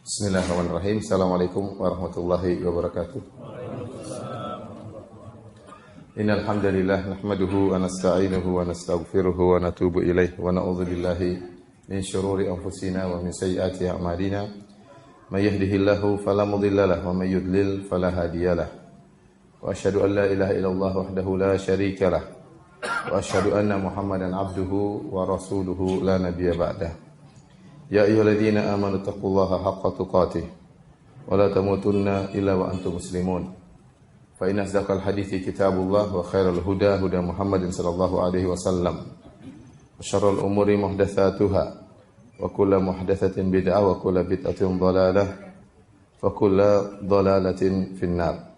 Bismillahirrahmanirrahim. Assalamualaikum warahmatullahi wabarakatuh. Innal hamdalillah nahmaduhu wa nasta'inuhu wa nastaghfiruhu wa natubu ilaihi wa na'udzu billahi min shururi anfusina wa min sayyiati a'malina. May yahdihillahu fala mudilla lahu wa may yudlil fala hadiyalah. Wa asyhadu an la ilaha illallah wahdahu la syarika lah. Wa asyhadu anna Muhammadan abduhu wa rasuluhu la nabiyya ba'dah. Ya ayyuhalladzina amanu taqullaha haqqa tuqatih wa la tamutunna illa wa antum muslimun. Fa inna asdaqal hadithi kitabullah wa khairal huda huda Muhammadin sallallahu alaihi wasallam. Wa syarrul umuri muhdatsatuha wa kullu muhdatsatin bid'ah wa kullu bid'atin dhalalah wa kullu dhalalatin finnar.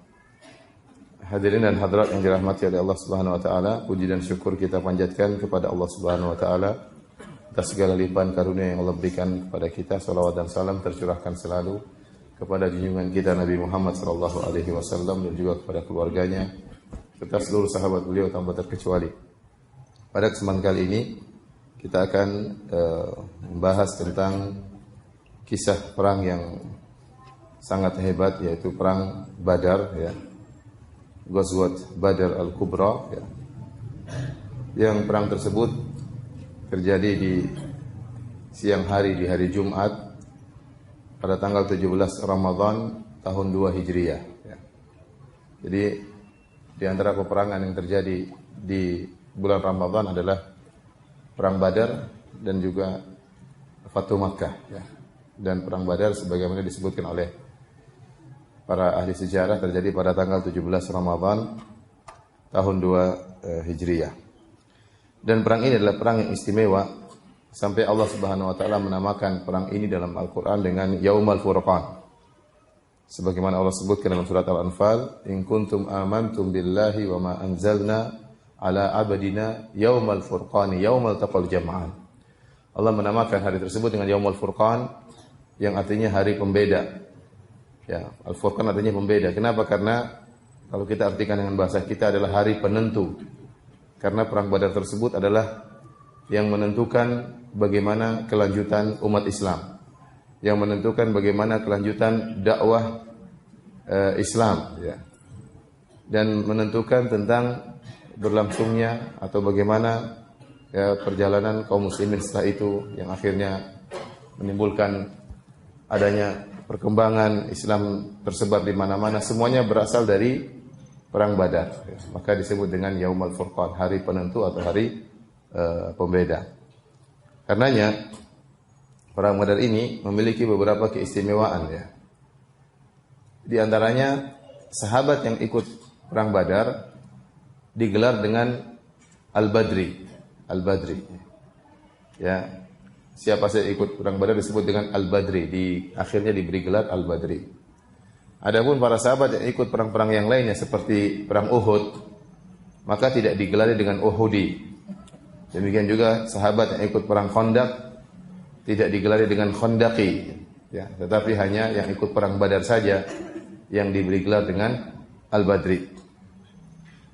Hadirin dan hadirat yang dirahmati oleh Allah Subhanahu wa taala, puji dan syukur kita panjatkan kepada Allah Subhanahu wa taala atas segala limpahan karunia yang Allah berikan kepada kita. Salawat dan salam tercurahkan selalu kepada junjungan kita Nabi Muhammad sallallahu alaihi wasallam dan juga kepada keluarganya serta seluruh sahabat beliau tanpa terkecuali. Pada kesempatan kali ini kita akan membahas tentang kisah perang yang sangat hebat, yaitu perang Badar, ya. Ghazwat Badar Al-Kubra, ya. Yang perang tersebut terjadi di siang hari di hari Jumat pada tanggal 17 Ramadan tahun 2 Hijriah, ya. Jadi di antara peperangan yang terjadi di bulan Ramadan adalah perang Badar dan juga Fatu Makkah, ya. Dan perang Badar sebagaimana disebutkan oleh para ahli sejarah terjadi pada tanggal 17 Ramadan tahun 2 Hijriah. Dan perang ini adalah perang yang istimewa sampai Allah Subhanahu wa taala menamakan perang ini dalam Al-Qur'an dengan Yaumal Furqan. Sebagaimana Allah sebutkan dalam surat Al-Anfal, "In kuntum amantum billahi wa ma anzalna ala abdina yaumal furqani yaumal taqal jam'an." Allah menamakan hari tersebut dengan Yaumul Furqan yang artinya hari pembeda. Ya, Al-Furqan artinya pembeda. Kenapa? Karena kalau kita artikan dengan bahasa kita adalah hari penentu. Karena perang Badar tersebut adalah yang menentukan bagaimana kelanjutan umat Islam, yang menentukan bagaimana kelanjutan dakwah Islam, ya. Dan menentukan tentang berlangsungnya atau bagaimana, ya, perjalanan kaum muslimin setelah itu, yang akhirnya menimbulkan adanya perkembangan Islam tersebar di mana-mana. Semuanya berasal dari perang Badar, ya. Maka disebut dengan Yaumul Furqan, hari penentu atau hari pembeda. Karenanya perang Badar ini memiliki beberapa keistimewaan, ya. Di antaranya sahabat yang ikut perang Badar digelar dengan Al-Badri. Al-Badri. Ya. Siapa saja ikut perang Badar disebut dengan Al-Badri, akhirnya diberi gelar Al-Badri. Adapun para sahabat yang ikut perang-perang yang lainnya seperti perang Uhud, maka tidak digelari dengan Uhudi. Demikian juga sahabat yang ikut perang Khandaq tidak digelari dengan Khandaqi, ya, tetapi hanya yang ikut perang Badar saja yang diberi gelar dengan Al-Badri.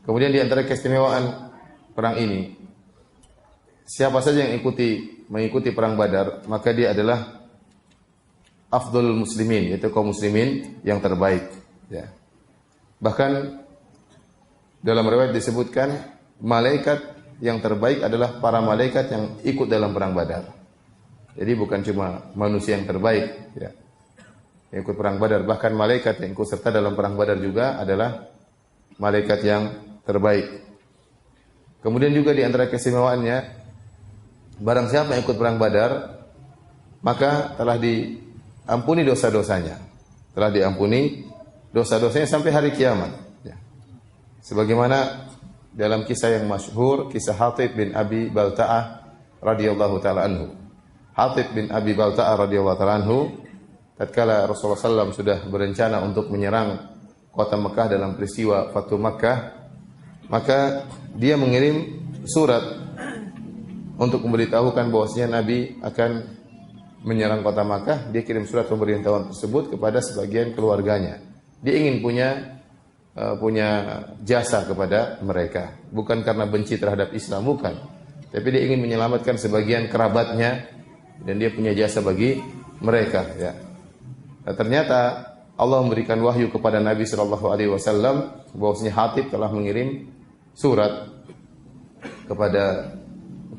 Kemudian di antara keistimewaan perang ini, siapa saja yang mengikuti perang Badar, maka dia adalah afdhalul muslimin, yaitu kaum muslimin yang terbaik, ya. Bahkan dalam riwayat disebutkan malaikat yang terbaik adalah para malaikat yang ikut dalam perang Badar. Jadi bukan cuma manusia yang terbaik, ya, yang ikut perang Badar, bahkan malaikat yang ikut serta dalam perang Badar juga adalah malaikat yang terbaik. Kemudian juga di antara keistimewaannya, barang siapa yang ikut perang Badar, maka telah diampuni dosa-dosanya. Telah diampuni dosa-dosanya sampai hari kiamat, ya. Sebagaimana dalam kisah yang masyhur, kisah Hatib bin Abi Balta'ah radhiyallahu taala anhu. Hatib bin Abi Balta'ah radhiyallahu taala anhu, tatkala Rasulullah SAW sudah berencana untuk menyerang kota Mekah dalam peristiwa Fatu Makkah, maka dia mengirim surat untuk memberitahukan bahwasanya Nabi akan menyerang kota Makkah. Dia kirim surat pemberitahuan tersebut kepada sebagian keluarganya. Dia ingin punya jasa kepada mereka, bukan karena benci terhadap Islam, bukan, tapi dia ingin menyelamatkan sebagian kerabatnya dan dia punya jasa bagi mereka, ya. ternyata Allah memberikan wahyu kepada Nabi Shallallahu Alaihi Wasallam bahwasanya Hatib telah mengirim surat kepada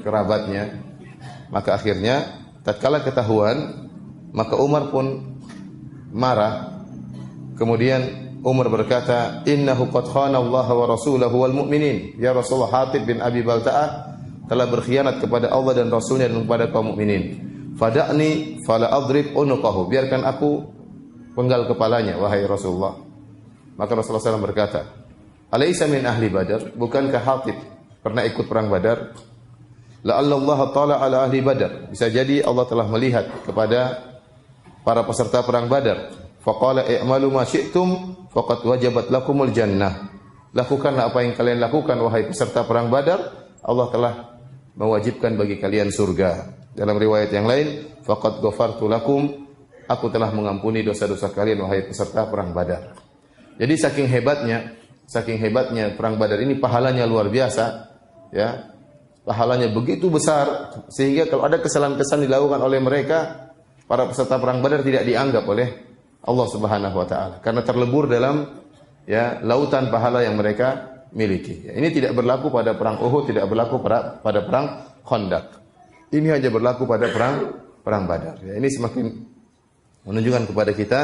kerabatnya. Maka akhirnya tatkala ketahuan, maka Umar pun marah. Kemudian Umar berkata, "Innahu qad khana Allah wa rasulahu wal mu'minin." Ya Rasulullah, Hatib bin Abi Balta'ah telah berkhianat kepada Allah dan Rasulnya dan kepada kaum mukminin. Fada'ni fala adrib unuqahu. Biarkan aku penggal kepalanya, wahai Rasulullah. Maka Rasulullah SAW berkata, "Alaysa min ahli Badar?" Bukankah Hatib pernah ikut perang Badar? La'alla Allah ta'ala ala ahli Badar. Bisa jadi Allah telah melihat kepada para peserta perang Badar. Faqala i'malu ma syi'tum faqad wajabat lakumul jannah. Lakukanlah apa yang kalian lakukan wahai peserta perang Badar, Allah telah mewajibkan bagi kalian surga. Dalam riwayat yang lain, faqad ghafartu lakum, aku telah mengampuni dosa-dosa kalian wahai peserta perang Badar. Jadi saking hebatnya perang Badar ini, pahalanya luar biasa, ya. Pahalanya begitu besar sehingga kalau ada kesalahan-kesalahan dilakukan oleh mereka, para peserta perang Badar tidak dianggap oleh Allah Subhanahu wa taala karena terlebur dalam lautan pahala yang mereka miliki. Ini tidak berlaku pada perang Uhud, tidak berlaku pada perang Khandaq. Ini hanya berlaku pada perang Badar. Ini semakin menunjukkan kepada kita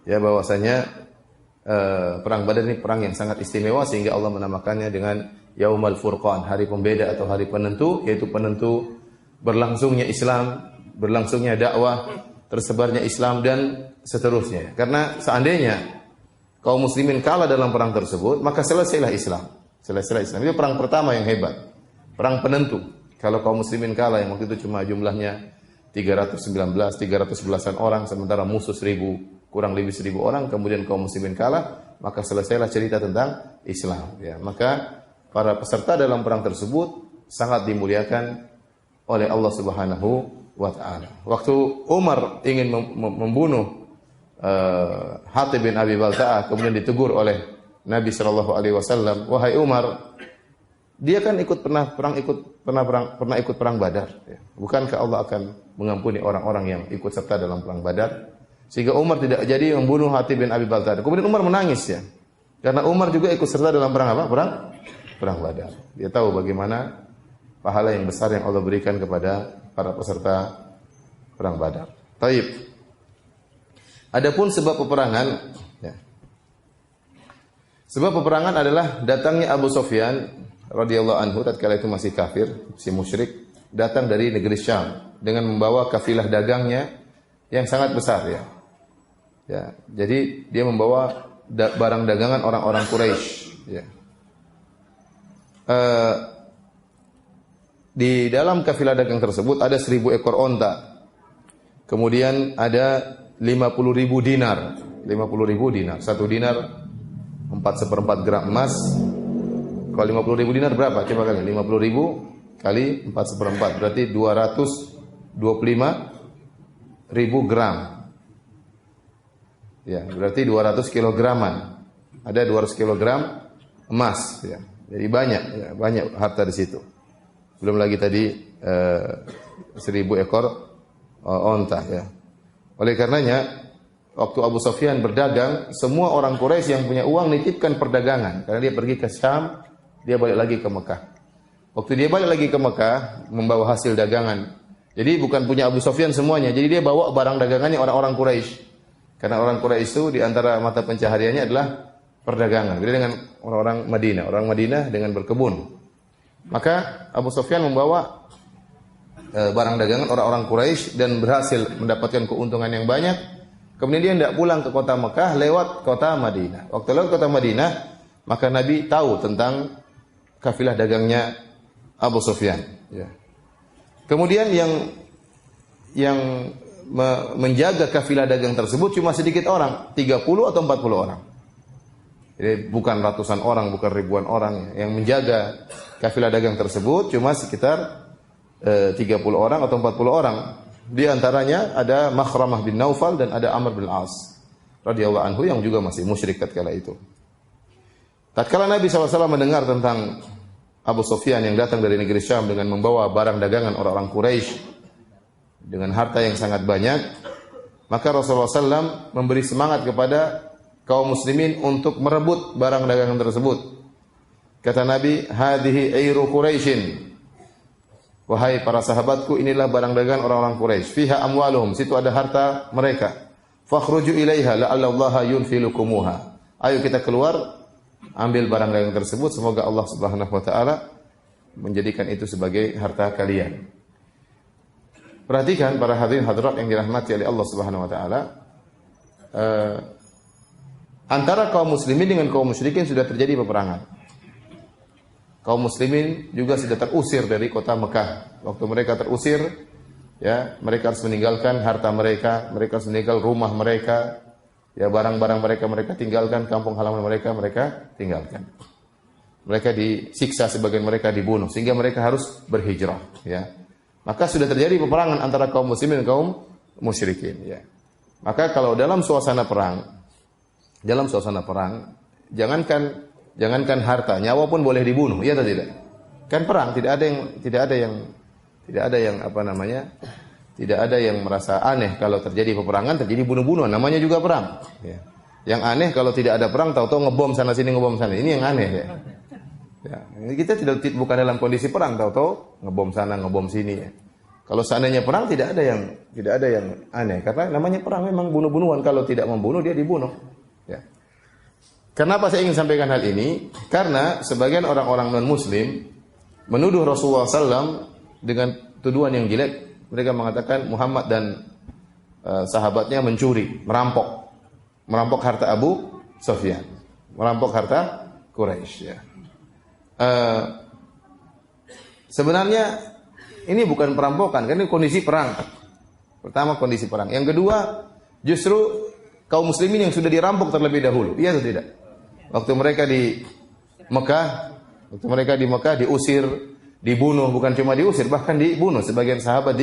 bahwasanya perang Badar ini perang yang sangat istimewa sehingga Allah menamakannya dengan Yaumal Furqan, hari pembeda atau hari penentu, yaitu penentu berlangsungnya Islam, berlangsungnya dakwah, tersebarnya Islam dan seterusnya. Karena seandainya kaum muslimin kalah dalam perang tersebut, maka selesailah Islam. Selesailah Islam. Itu perang pertama yang hebat. Perang penentu. Kalau kaum muslimin kalah, yang waktu itu cuma jumlahnya 311-an orang, sementara musuh 1.000, kurang lebih 1.000 orang, kemudian kaum muslimin kalah, maka selesailah cerita tentang Islam. Maka para peserta dalam perang tersebut sangat dimuliakan oleh Allah Subhanahu wa taala. Waktu Umar ingin membunuh Hatib bin Abi Balta'ah, kemudian ditegur oleh Nabi sallallahu alaihi wasallam, "Wahai Umar, dia kan pernah ikut perang Badar. Bukankah Allah akan mengampuni orang-orang yang ikut serta dalam perang Badar?" Sehingga Umar tidak jadi membunuh Hatib bin Abi Balta'ah. Kemudian Umar menangis karena Umar juga ikut serta dalam perang apa? Perang Badar. Dia tahu bagaimana pahala yang besar yang Allah berikan kepada para peserta perang Badar. Taib. Adapun sebab peperangan, sebab peperangan adalah datangnya Abu Sufyan radhiyallahu anhu tatkala itu masih kafir, si musyrik, datang dari negeri Syam dengan membawa kafilah dagangnya yang sangat besar Jadi dia membawa barang dagangan orang-orang Quraisy Di dalam kafilah dagang tersebut ada 1.000 ekor onta. Kemudian ada 50.000 dinar. 50.000 dinar. 1 dinar 4/4 gram emas. Kalau 50.000 dinar berapa? Coba kalian. 50.000 kali 4/4 berarti 225.000 gram. Berarti 200 kilograman. Ada 200 kilogram emas Jadi banyak harta di situ. Belum lagi tadi 1.000 ekor onta Oleh karenanya waktu Abu Sufyan berdagang, semua orang Quraisy yang punya uang nitipkan perdagangan karena dia pergi ke Syam, dia balik lagi ke Mekah. Waktu dia balik lagi ke Mekah membawa hasil dagangan. Jadi bukan punya Abu Sufyan semuanya, jadi dia bawa barang dagangannya orang-orang Quraisy. Karena orang Quraisy itu di antara mata pencahariannya adalah perdagangan. Beda dengan orang-orang Madinah. Orang Madinah dengan berkebun. Maka Abu Sufyan membawa barang dagangan orang-orang Quraisy dan berhasil mendapatkan keuntungan yang banyak. Kemudian dia tidak pulang ke kota Mekah, lewat kota Madinah. Waktu lewat kota Madinah, maka Nabi tahu tentang kafilah dagangnya Abu Sufyan. Kemudian yang menjaga kafilah dagang tersebut cuma sedikit orang, 30 atau 40 orang. Jadi bukan ratusan orang, bukan ribuan orang yang menjaga kafilah dagang tersebut, cuma sekitar 30 orang atau 40 orang. Di antaranya ada Makhramah bin Naufal dan ada Amr bin As radhiyallahu anhu yang juga masih musyrik tatkala itu. Tatkala Nabi SAW mendengar tentang Abu Sufyan yang datang dari negeri Syam dengan membawa barang dagangan orang-orang Quraisy dengan harta yang sangat banyak, Maka Rasulullah SAW memberi semangat kepada kaum muslimin untuk merebut barang dagangan tersebut. Kata Nabi, "Hadhihi airu Quraisyin." Wahai para sahabatku, inilah barang dagangan orang-orang Quraisy. Fiha amwaluhum, situ ada harta mereka. Fakhruju ilaiha la'allallaha yunfilukumuha. Ayo kita keluar, ambil barang dagangan tersebut, semoga Allah Subhanahu wa taala menjadikan itu sebagai harta kalian. Perhatikan para hadirin hadirat yang dirahmati oleh Allah Subhanahu wa taala, antara kaum muslimin dengan kaum musyrikin sudah terjadi peperangan. Kaum muslimin juga sudah terusir dari kota Mekah. Waktu mereka terusir, ya, mereka harus meninggalkan harta mereka, mereka harus meninggalkan rumah mereka, ya, barang-barang mereka tinggalkan, kampung halaman mereka tinggalkan. Mereka disiksa, sebagian mereka dibunuh, sehingga mereka harus berhijrah, ya. Maka sudah terjadi peperangan antara kaum muslimin dan kaum musyrikin, ya. Maka kalau dalam suasana perang, jangankan harta, nyawa pun boleh dibunuh, iya atau tidak? Kan perang, tidak ada yang merasa aneh kalau terjadi peperangan, terjadi bunuh-bunuhan, namanya juga perang. Ya. Yang aneh kalau tidak ada perang, tahu-tahu ngebom sana sini, ngebom sana, ini yang aneh, ya. Ya, kita bukan dalam kondisi perang, tahu-tahu ngebom sana, ngebom sini, ya. Kalau seandainya perang tidak ada yang aneh, karena namanya perang memang bunuh-bunuhan, kalau tidak membunuh dia dibunuh. Ya. Kenapa saya ingin sampaikan hal ini? Karena sebagian orang-orang non-muslim menuduh Rasulullah SAW dengan tuduhan yang jelek. Mereka mengatakan Muhammad dan sahabatnya mencuri, merampok harta Abu Sufyan, merampok harta Quraisy. Ya. Sebenarnya ini bukan perampokan, karena ini kondisi perang. Pertama kondisi perang. Yang kedua, justru kaum muslimin yang sudah dirampok terlebih dahulu. Iya atau tidak? Waktu mereka di Mekah diusir, dibunuh, bukan cuma diusir, bahkan dibunuh. Sebagian sahabat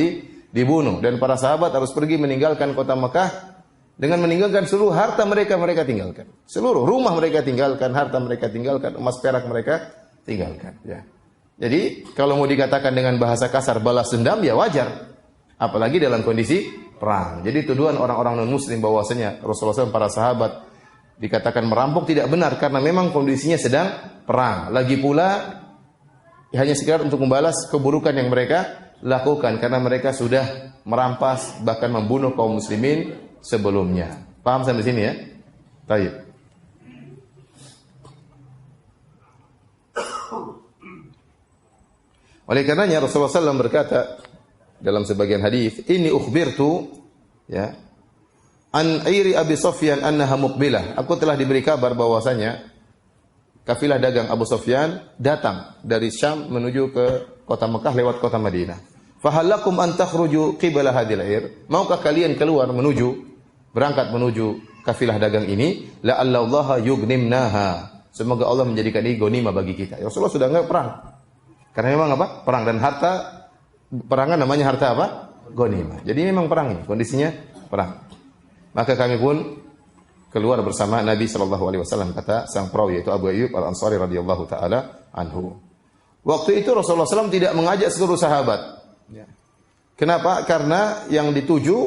dibunuh, dan para sahabat harus pergi meninggalkan kota Mekah dengan meninggalkan seluruh harta mereka tinggalkan. Seluruh rumah mereka tinggalkan, harta mereka tinggalkan, emas perak mereka tinggalkan, ya. Jadi kalau mau dikatakan dengan bahasa kasar balas dendam, ya wajar. Apalagi dalam kondisi perang. Jadi tuduhan orang-orang non-muslim bahwasanya Rasulullah SAW, para sahabat dikatakan merampok tidak benar, karena memang kondisinya sedang perang. Lagi pula hanya sekedar untuk membalas keburukan yang mereka lakukan, karena mereka sudah merampas bahkan membunuh kaum muslimin sebelumnya. Paham sampai sini, ya? Baik. Oleh karenanya Rasulullah SAW berkata dalam sebagian hadis, "Inni ukhbirtu, ya, an airi Abi Sufyan annaha muqbilah." Aku telah diberi kabar bahwasanya kafilah dagang Abu Sufyan datang dari Syam menuju ke kota Mekah lewat kota Madinah. Fahallakum an takhruju qibala hadhil air? Maukah kalian keluar berangkat menuju kafilah dagang ini? La allallaha yugnimnaha. Semoga Allah menjadikan ini ghanimah bagi kita. Ya, Rasulullah sudah enggak perang. Karena memang apa? Perang, dan harta perangan namanya harta apa? Ghanimah. Jadi memang perang ini, kondisinya perang. Maka kami pun keluar bersama Nabi SAW, kata sang perawi yaitu Abu Ayyub Al-Ansari radhiyallahu taala anhu. Waktu itu Rasulullah SAW tidak mengajak seluruh sahabat. Ya. Kenapa? Karena yang dituju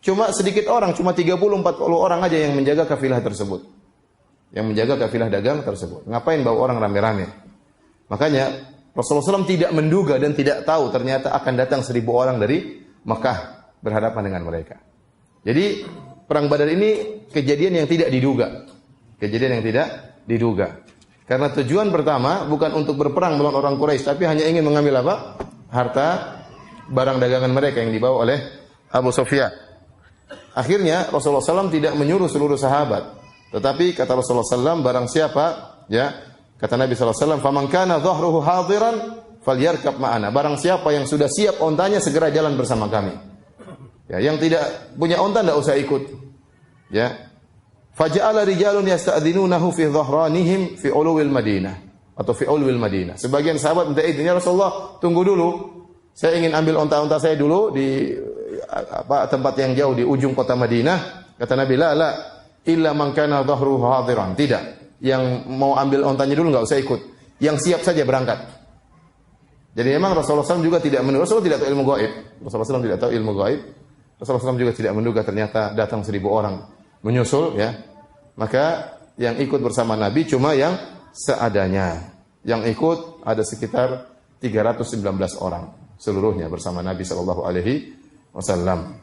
cuma sedikit orang, cuma 30-40 orang aja yang menjaga kafilah tersebut. Yang menjaga kafilah dagang tersebut. Ngapain bawa orang rame-rame? Makanya Rasulullah SAW tidak menduga dan tidak tahu ternyata akan datang 1000 orang dari Mekah berhadapan dengan mereka. Jadi perang Badar ini kejadian yang tidak diduga. Kejadian yang tidak diduga. Karena tujuan pertama bukan untuk berperang melawan orang Quraisy, tapi hanya ingin mengambil apa? Harta, barang dagangan mereka yang dibawa oleh Abu Sufyan. Akhirnya Rasulullah SAW tidak menyuruh seluruh sahabat. Tetapi kata Rasulullah SAW, barang siapa, ya, kata Nabi SAW, "Faman kana dhahruhu hadiran falyarkab ma'ana." Barang siapa yang sudah siap ontanya, segera jalan bersama kami. Ya, yang tidak punya onta tidak usah ikut. Ya. Faja'ala rijalun yasta'dzinunahu fi dhahranihim fi ulul Madinah atau fi ulul Madinah. Sebagian sahabat minta izin, "Ya Rasulullah, tunggu dulu. Saya ingin ambil onta-onta saya dulu di tempat yang jauh di ujung kota Madinah." Kata Nabi, "La illa man kana dhahruhu hadiran." Tidak. Yang mau ambil ontanya dulu enggak usah ikut. Yang siap saja berangkat. Jadi memang Rasulullah SAW juga tidak menurut, Rasulullah tidak tahu ilmu gaib. Rasulullah SAW tidak tahu ilmu gaib. Rasulullah SAW juga tidak menduga ternyata datang 1.000 orang menyusul ya. Maka yang ikut bersama Nabi cuma yang seadanya. Yang ikut ada sekitar 319 orang seluruhnya bersama Nabi sallallahu alaihi wasallam.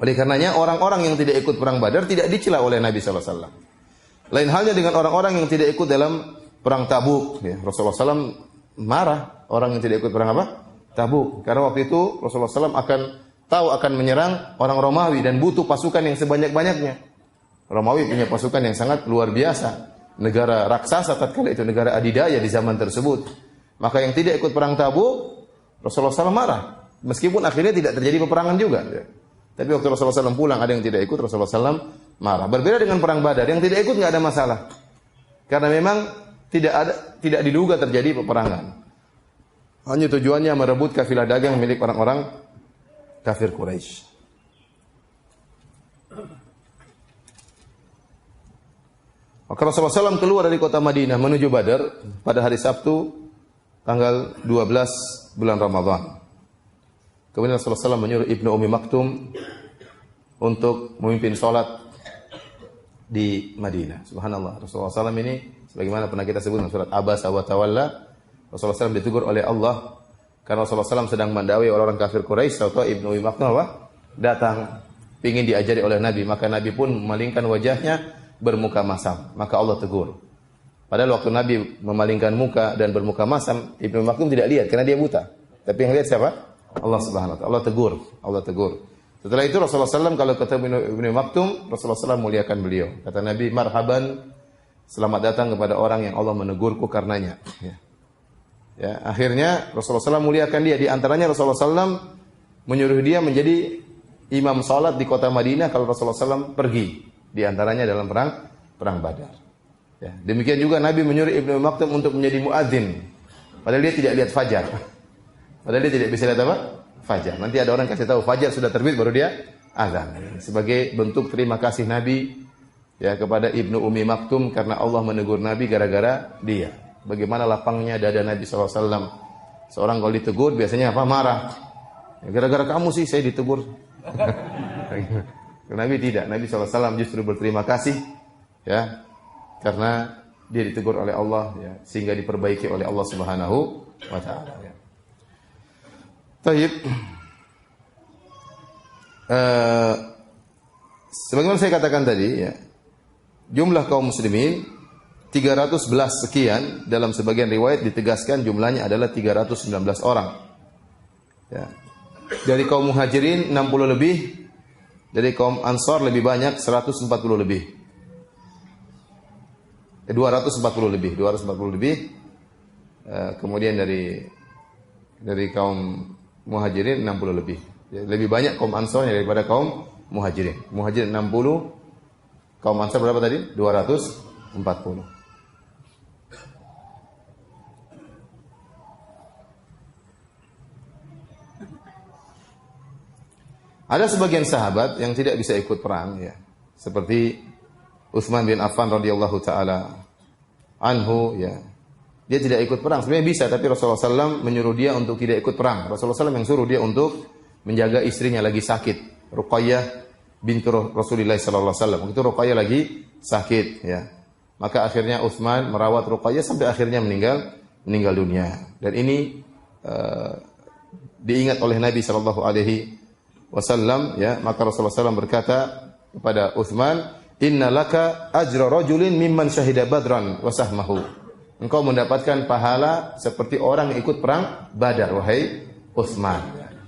Oleh karenanya orang-orang yang tidak ikut perang Badar tidak dicela oleh Nabi sallallahu alaihi wasallam. Lain halnya dengan orang-orang yang tidak ikut dalam perang Tabuk ya. Rasulullah SAW marah orang yang tidak ikut perang apa? Tabuk. Karena waktu itu Rasulullah SAW akan menyerang orang Romawi dan butuh pasukan yang sebanyak-banyaknya. Romawi punya pasukan yang sangat luar biasa. Negara raksasa tatkala itu, negara adidaya di zaman tersebut. Maka yang tidak ikut perang Tabuk, Rasulullah SAW marah. Meskipun akhirnya tidak terjadi peperangan juga. Tapi waktu Rasulullah SAW pulang, ada yang tidak ikut, Rasulullah SAW marah. Berbeda dengan perang Badar, yang tidak ikut nggak ada masalah. Karena memang tidak diduga terjadi peperangan. Hanya tujuannya merebut kafilah dagang milik orang-orang kafir Quraisy. Maka Rasulullah SAW keluar dari kota Madinah menuju Badar pada hari Sabtu tanggal 12 bulan Ramadan. Kemudian Rasulullah SAW menyuruh Ibnu Ummi Maktum untuk memimpin sholat di Madinah. Subhanallah. Rasulullah SAW ini sebagaimana pernah kita sebut dalam surat Abasa wa Tawalla, Rasulullah SAW ditegur oleh Allah karena Rasulullah SAW sedang mendakwai orang-orang kafir Quraisy. Atau Ibnu Ummi Maktum datang ingin diajari oleh Nabi, maka Nabi pun memalingkan wajahnya bermuka masam, maka Allah tegur. Padahal waktu Nabi memalingkan muka dan bermuka masam, Ibnu Maktum tidak lihat karena dia buta. Tapi yang lihat siapa? Allah Subhanahu wa taala. Allah tegur. Setelah itu Rasulullah SAW kalau ketemu Ibnu Maktum, Rasulullah SAW muliakan beliau. Kata Nabi, marhaban, selamat datang kepada orang yang Allah menegurku karenanya. Ya, akhirnya Rasulullah SAW muliakan dia. Di antaranya Rasulullah SAW menyuruh dia menjadi imam salat di kota Madinah kalau Rasulullah SAW pergi. Di antaranya dalam perang Badar. Ya, demikian juga Nabi menyuruh Ibnu Maktum untuk menjadi muadzin. Padahal dia tidak lihat fajar. Padahal dia tidak bisa lihat apa? Fajar. Nanti ada orang kasih tahu fajar sudah terbit baru dia azan. Sebagai bentuk terima kasih Nabi ya kepada Ibnu Ummi Maktum karena Allah menegur Nabi gara-gara dia. Bagaimana lapangnya dada Nabi SAW. Seorang kalau ditegur biasanya apa? Marah. Ya, gara-gara kamu sih saya ditegur. Nabi tidak, Nabi SAW justru berterima kasih ya karena dia ditegur oleh Allah ya, sehingga diperbaiki oleh Allah Subhanahu wa taala ya. Baik. Sebagaimana saya katakan tadi ya, jumlah kaum muslimin 311 sekian, dalam sebagian riwayat ditegaskan jumlahnya adalah 319 orang. Ya. Dari kaum muhajirin 60 lebih, dari kaum Ansar lebih banyak 140 lebih. 240 lebih. Kemudian dari kaum Muhajirin 60 lebih. Lebih banyak kaum Ansar daripada kaum Muhajirin. Muhajirin 60, kaum Ansar berapa tadi? 240. Ada sebagian sahabat yang tidak bisa ikut perang ya. Seperti Utsman bin Affan radhiyallahu taala anhu ya. Dia tidak ikut perang. Sebenarnya bisa tapi Rasulullah SAW menyuruh dia untuk tidak ikut perang. Rasulullah SAW yang suruh dia untuk menjaga istrinya lagi sakit. Ruqayyah binti Rasulullah sallallahu alaihi wasallam. Itu Ruqayyah lagi sakit ya. Maka akhirnya Utsman merawat Ruqayyah sampai akhirnya meninggal dunia. Dan ini diingat oleh Nabi sallallahu alaihi wasallam ya, maka Rasulullah SAW berkata kepada Utsman, "Inna laka ajra rajulin mimman syahida badran wa sahmahu." Engkau mendapatkan pahala seperti orang yang ikut perang Badar, wahai Utsman.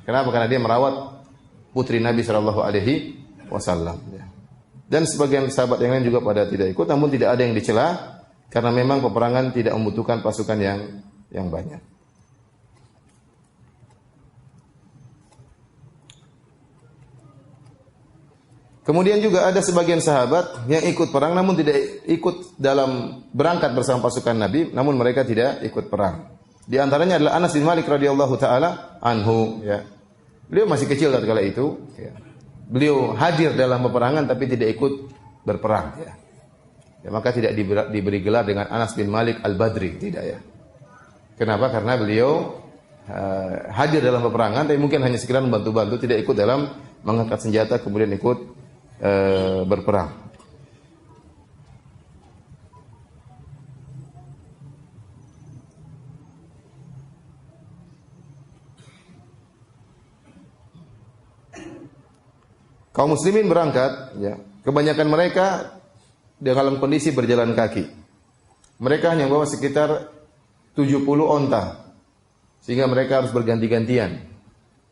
Kenapa? Karena dia merawat putri Nabi sallallahu alaihi wasallam ya. Dan sebagian sahabat yang lain juga pada tidak ikut, namun tidak ada yang dicela karena memang peperangan tidak membutuhkan pasukan yang banyak. Kemudian juga ada sebagian sahabat yang ikut perang namun tidak ikut dalam berangkat bersama pasukan Nabi, namun mereka tidak ikut perang. Di antaranya adalah Anas bin Malik radhiyallahu taala anhu ya. Beliau masih kecil tatkala itu ya. Beliau hadir dalam peperangan tapi tidak ikut berperang ya. Ya, maka tidak diberi gelar dengan Anas bin Malik Al-Badri, tidak ya. Kenapa? Karena beliau hadir dalam peperangan tapi mungkin hanya sekedar membantu-bantu, tidak ikut dalam mengangkat senjata kemudian ikut berperang. Kaum muslimin berangkat, ya. Kebanyakan mereka dalam kondisi berjalan kaki. Mereka hanya bawa sekitar 70 onta. Sehingga mereka harus berganti-gantian.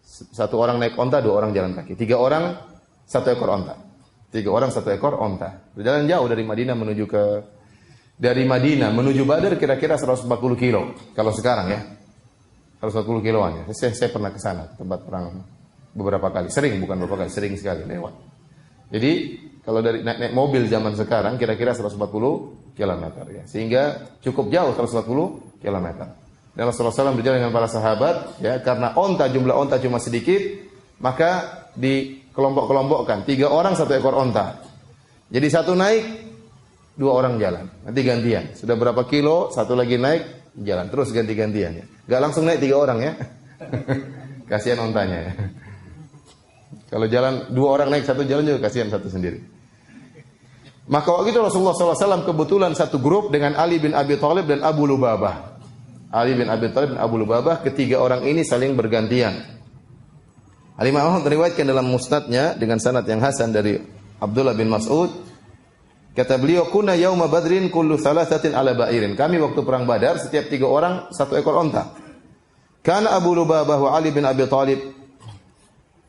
Satu orang naik onta, 2 orang jalan kaki. 3 orang, 1 ekor onta. 3 orang, 1 ekor onta. Berjalan jauh dari Madinah menuju Badar kira-kira 140 kilo. Kalau sekarang ya. 140 kiloan ya. Saya pernah ke sana, tempat perang beberapa kali. Sering, bukan beberapa kali, sering sekali lewat. Jadi, kalau dari naik mobil zaman sekarang kira-kira 140 km ya. Sehingga cukup jauh 140 km. Dan Rasulullah SAW berjalan dengan para sahabat ya, karena jumlah onta cuma sedikit, maka dikelompok-kelompokkan. 3 orang 1 ekor onta. Jadi satu naik, 2 orang jalan. Nanti gantian. Sudah berapa kilo, satu lagi naik, jalan. Terus ganti-gantian ya. Gak langsung naik 3 orang ya. Kasihan ontanya ya. Kalau jalan 2 orang naik satu jalan juga kasihan satu sendiri. Maka waktu itu Rasulullah SAW kebetulan satu grup dengan Ali bin Abi Thalib dan Abu Lubabah. Ali bin Abi Thalib dan Abu Lubabah, ketiga orang ini saling bergantian. Al-Imam Ahmad meriwayatkan dalam musnadnya dengan sanad yang hasan dari Abdullah bin Mas'ud. Kata beliau, "Kunna yauma Badrin kullu thalathatin ala ba'irin." Kami waktu perang Badar setiap 3 orang 1 ekor onta. Kana Abu Lubabah wa Ali bin Abi Thalib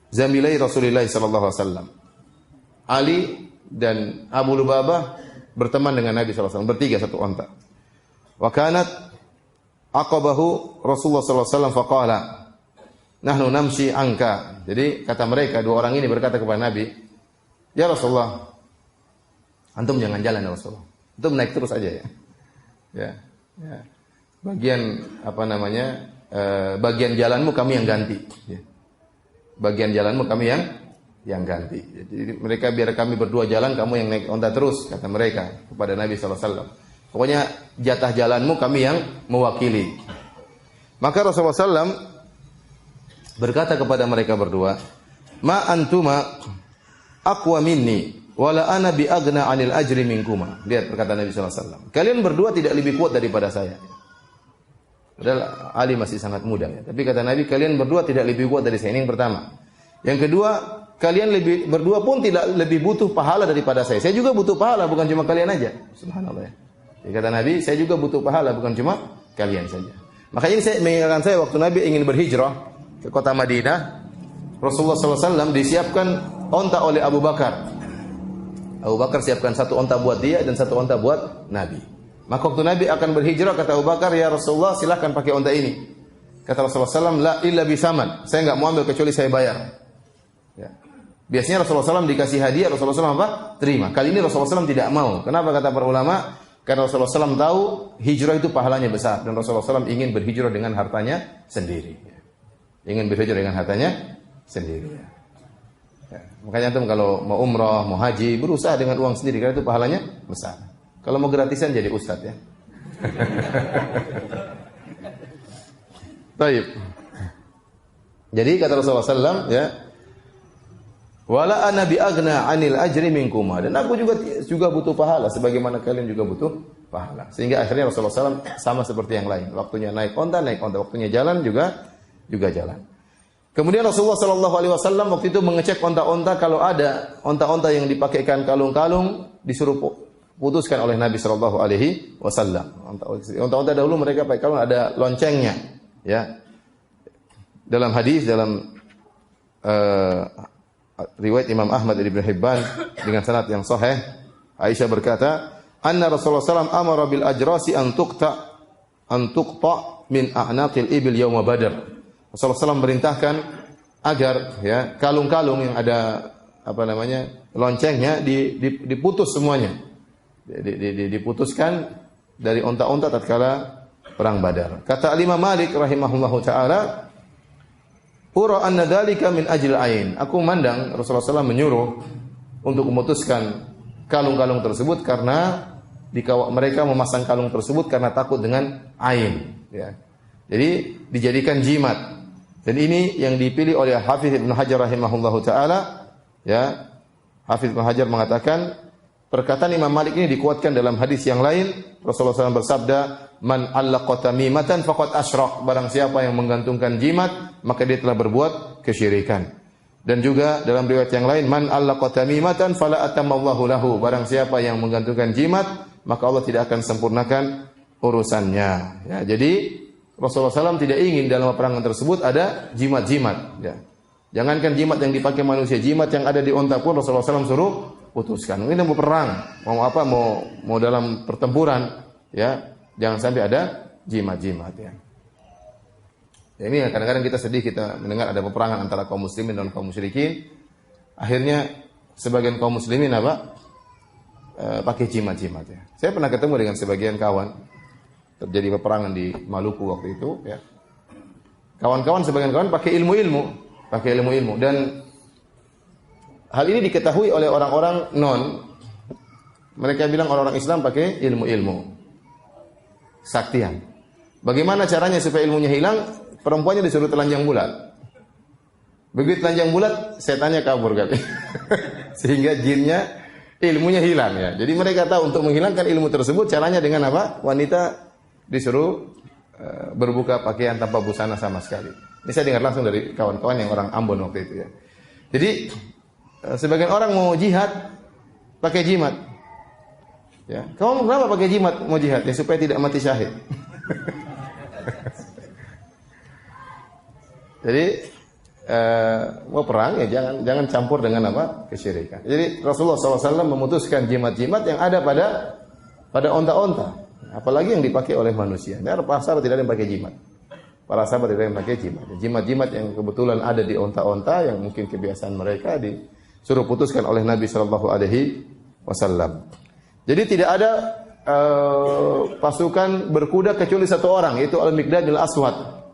zamilai Rasulullah sallallahu alaihi wasallam. Ali dan Abu Lubabah berteman dengan Nabi sallallahu alaihi wasallam, bertiga 1 onta. Wa kanat aqabahu Rasulullah sallallahu alaihi wasallam faqala, "Nahnu namshi anka." Jadi kata mereka, 2 orang ini berkata kepada Nabi, "Ya Rasulullah, antum jangan jalan ya Rasulullah. Antum naik terus aja ya." Ya. Bagian bagian jalanmu kami yang ganti. Ya. Bagian jalanmu kami yang ganti. Jadi mereka biar kami berdua jalan, kamu yang naik onta terus, kata mereka kepada Nabi sallallahu alaihi wasallam. Pokoknya jatah jalanmu kami yang mewakili. Maka Rasulullah SAW berkata kepada mereka berdua, "Ma antuma aqwa minni wala ana bi aghna 'anil ajri minkuma." Lihat perkataan Nabi sallallahu alaihi wasallam. Kalian berdua tidak lebih kuat daripada saya. Padahal Ali masih sangat muda ya. Tapi kata Nabi, kalian berdua tidak lebih kuat dari saya. Ini yang pertama. Yang kedua, kalian berdua pun tidak lebih butuh pahala daripada saya. Saya juga butuh pahala, bukan cuma kalian aja. Subhanallah ya. Jadi kata Nabi, saya juga butuh pahala, bukan cuma kalian saja. Makanya ini saya mengingatkan saya waktu Nabi ingin berhijrah ke kota Madinah, Rasulullah SAW disiapkan onta oleh Abu Bakar. Abu Bakar siapkan 1 onta buat dia dan 1 onta buat Nabi. Maka waktu Nabi akan berhijrah, kata Abu Bakar, "Ya Rasulullah, silahkan pakai onta ini." Kata Rasulullah SAW, "La illa bisaman." Saya enggak mau ambil kecuali saya bayar. Ya. Biasanya Rasulullah SAW dikasih hadiah, Rasulullah SAW apa? Terima. Kali ini Rasulullah SAW tidak mau. Kenapa kata para ulama? Karena Rasulullah SAW tahu hijrah itu pahalanya besar. Dan Rasulullah SAW ingin berhijrah dengan hartanya sendiri. Ingin berhijrah dengan hartanya sendiri. Ya. Makanya antum kalau mau umrah, mau haji, berusaha dengan uang sendiri. Karena itu pahalanya besar. Kalau mau gratisan jadi ustadz ya. Baik. Jadi kata Rasulullah SAW ya, "Wala ana bi aghna 'anil ajri minkuma." Dan aku juga butuh pahala sebagaimana kalian juga butuh pahala. Sehingga akhirnya Rasulullah SAW sama seperti yang lain. Waktunya naik onta, waktunya jalan juga jalan. Kemudian Rasulullah SAW waktu itu mengecek onta-onta, kalau ada onta-onta yang dipakaikan kalung-kalung disuruh putuskan oleh Nabi sallallahu alaihi wasallam. Onta-onta dahulu mereka pakai kalung ada loncengnya, ya. Dalam hadis riwayat Imam Ahmad Ibn Hibban dengan sanad yang sahih, Aisyah berkata, "Anna Rasulullah SAW amara bil ajrasi an tuqta min a'naqil ibil yauma Badr." Rasulullah SAW merintahkan agar ya kalung-kalung yang ada loncengnya diputus semuanya. Diputuskan dari onta-onta tatkala perang Badar. Kata Imam Malik rahimahullahu taala, "Ura anna dzalika min ajil ain." Aku memandang Rasulullah SAW menyuruh untuk memutuskan kalung-kalung tersebut karena mereka memasang kalung tersebut karena takut dengan ain, ya. Jadi dijadikan jimat. Dan ini yang dipilih oleh Hafiz Ibnu Hajar rahimahullahu taala, ya. Hafiz Ibnu Hajar mengatakan perkataan Imam Malik ini dikuatkan dalam hadis yang lain. Rasulullah SAW bersabda, "Man allaqa tamimatan faqad asyrak." Barang siapa yang menggantungkan jimat, maka dia telah berbuat kesyirikan. Dan juga dalam riwayat yang lain, "Man allaqa tamimatan fala atamallahu lahu." Barang siapa yang menggantungkan jimat, maka Allah tidak akan sempurnakan urusannya. Ya, jadi Rasulullah SAW tidak ingin dalam peperangan tersebut ada jimat-jimat. Ya. Jangankan jimat yang dipakai manusia, jimat yang ada di unta pun Rasulullah SAW suruh putuskan. Ini mau perang, mau apa, mau dalam pertempuran, ya, jangan sampai ada jimat-jimat. Ya. Ya, ini kadang-kadang kita sedih kita mendengar ada peperangan antara kaum muslimin dan kaum musyrikin. Akhirnya sebagian kaum muslimin apa? Pakai jimat-jimat. Ya. Saya pernah ketemu dengan sebagian kawan. Terjadi peperangan di Maluku waktu itu, ya. Kawan-kawan, sebagian kawan pakai ilmu-ilmu, dan hal ini diketahui oleh orang-orang non. Mereka bilang orang-orang Islam pakai ilmu-ilmu saktian. Bagaimana caranya supaya ilmunya hilang? Perempuannya disuruh telanjang bulat. Begitu telanjang bulat, setannya kabur kali. Sehingga jinnya, ilmunya hilang, ya. Jadi mereka tahu untuk menghilangkan ilmu tersebut caranya dengan apa? Wanita disuruh berbuka pakaian tanpa busana sama sekali. Ini saya dengar langsung dari kawan-kawan yang orang Ambon waktu itu, ya. Jadi sebagian orang mau jihad pakai jimat. Ya, kamu kenapa pakai jimat mau jihad? Ya supaya tidak mati syahid. Jadi mau perang ya jangan campur dengan apa? Kesyirikan. Jadi Rasulullah SAW memutuskan jimat-jimat yang ada pada onta-onta. Apalagi yang dipakai oleh manusia. Nah, para sahabat tidak ada yang pakai jimat. Para sahabat tidak ada yang pakai jimat. Jimat-jimat yang kebetulan ada di onta-onta yang mungkin kebiasaan mereka disuruh putuskan oleh Nabi Shallallahu Alaihi Wasallam. Jadi tidak ada pasukan berkuda kecuali satu orang, yaitu Al-Miqdad bin Al-Aswad.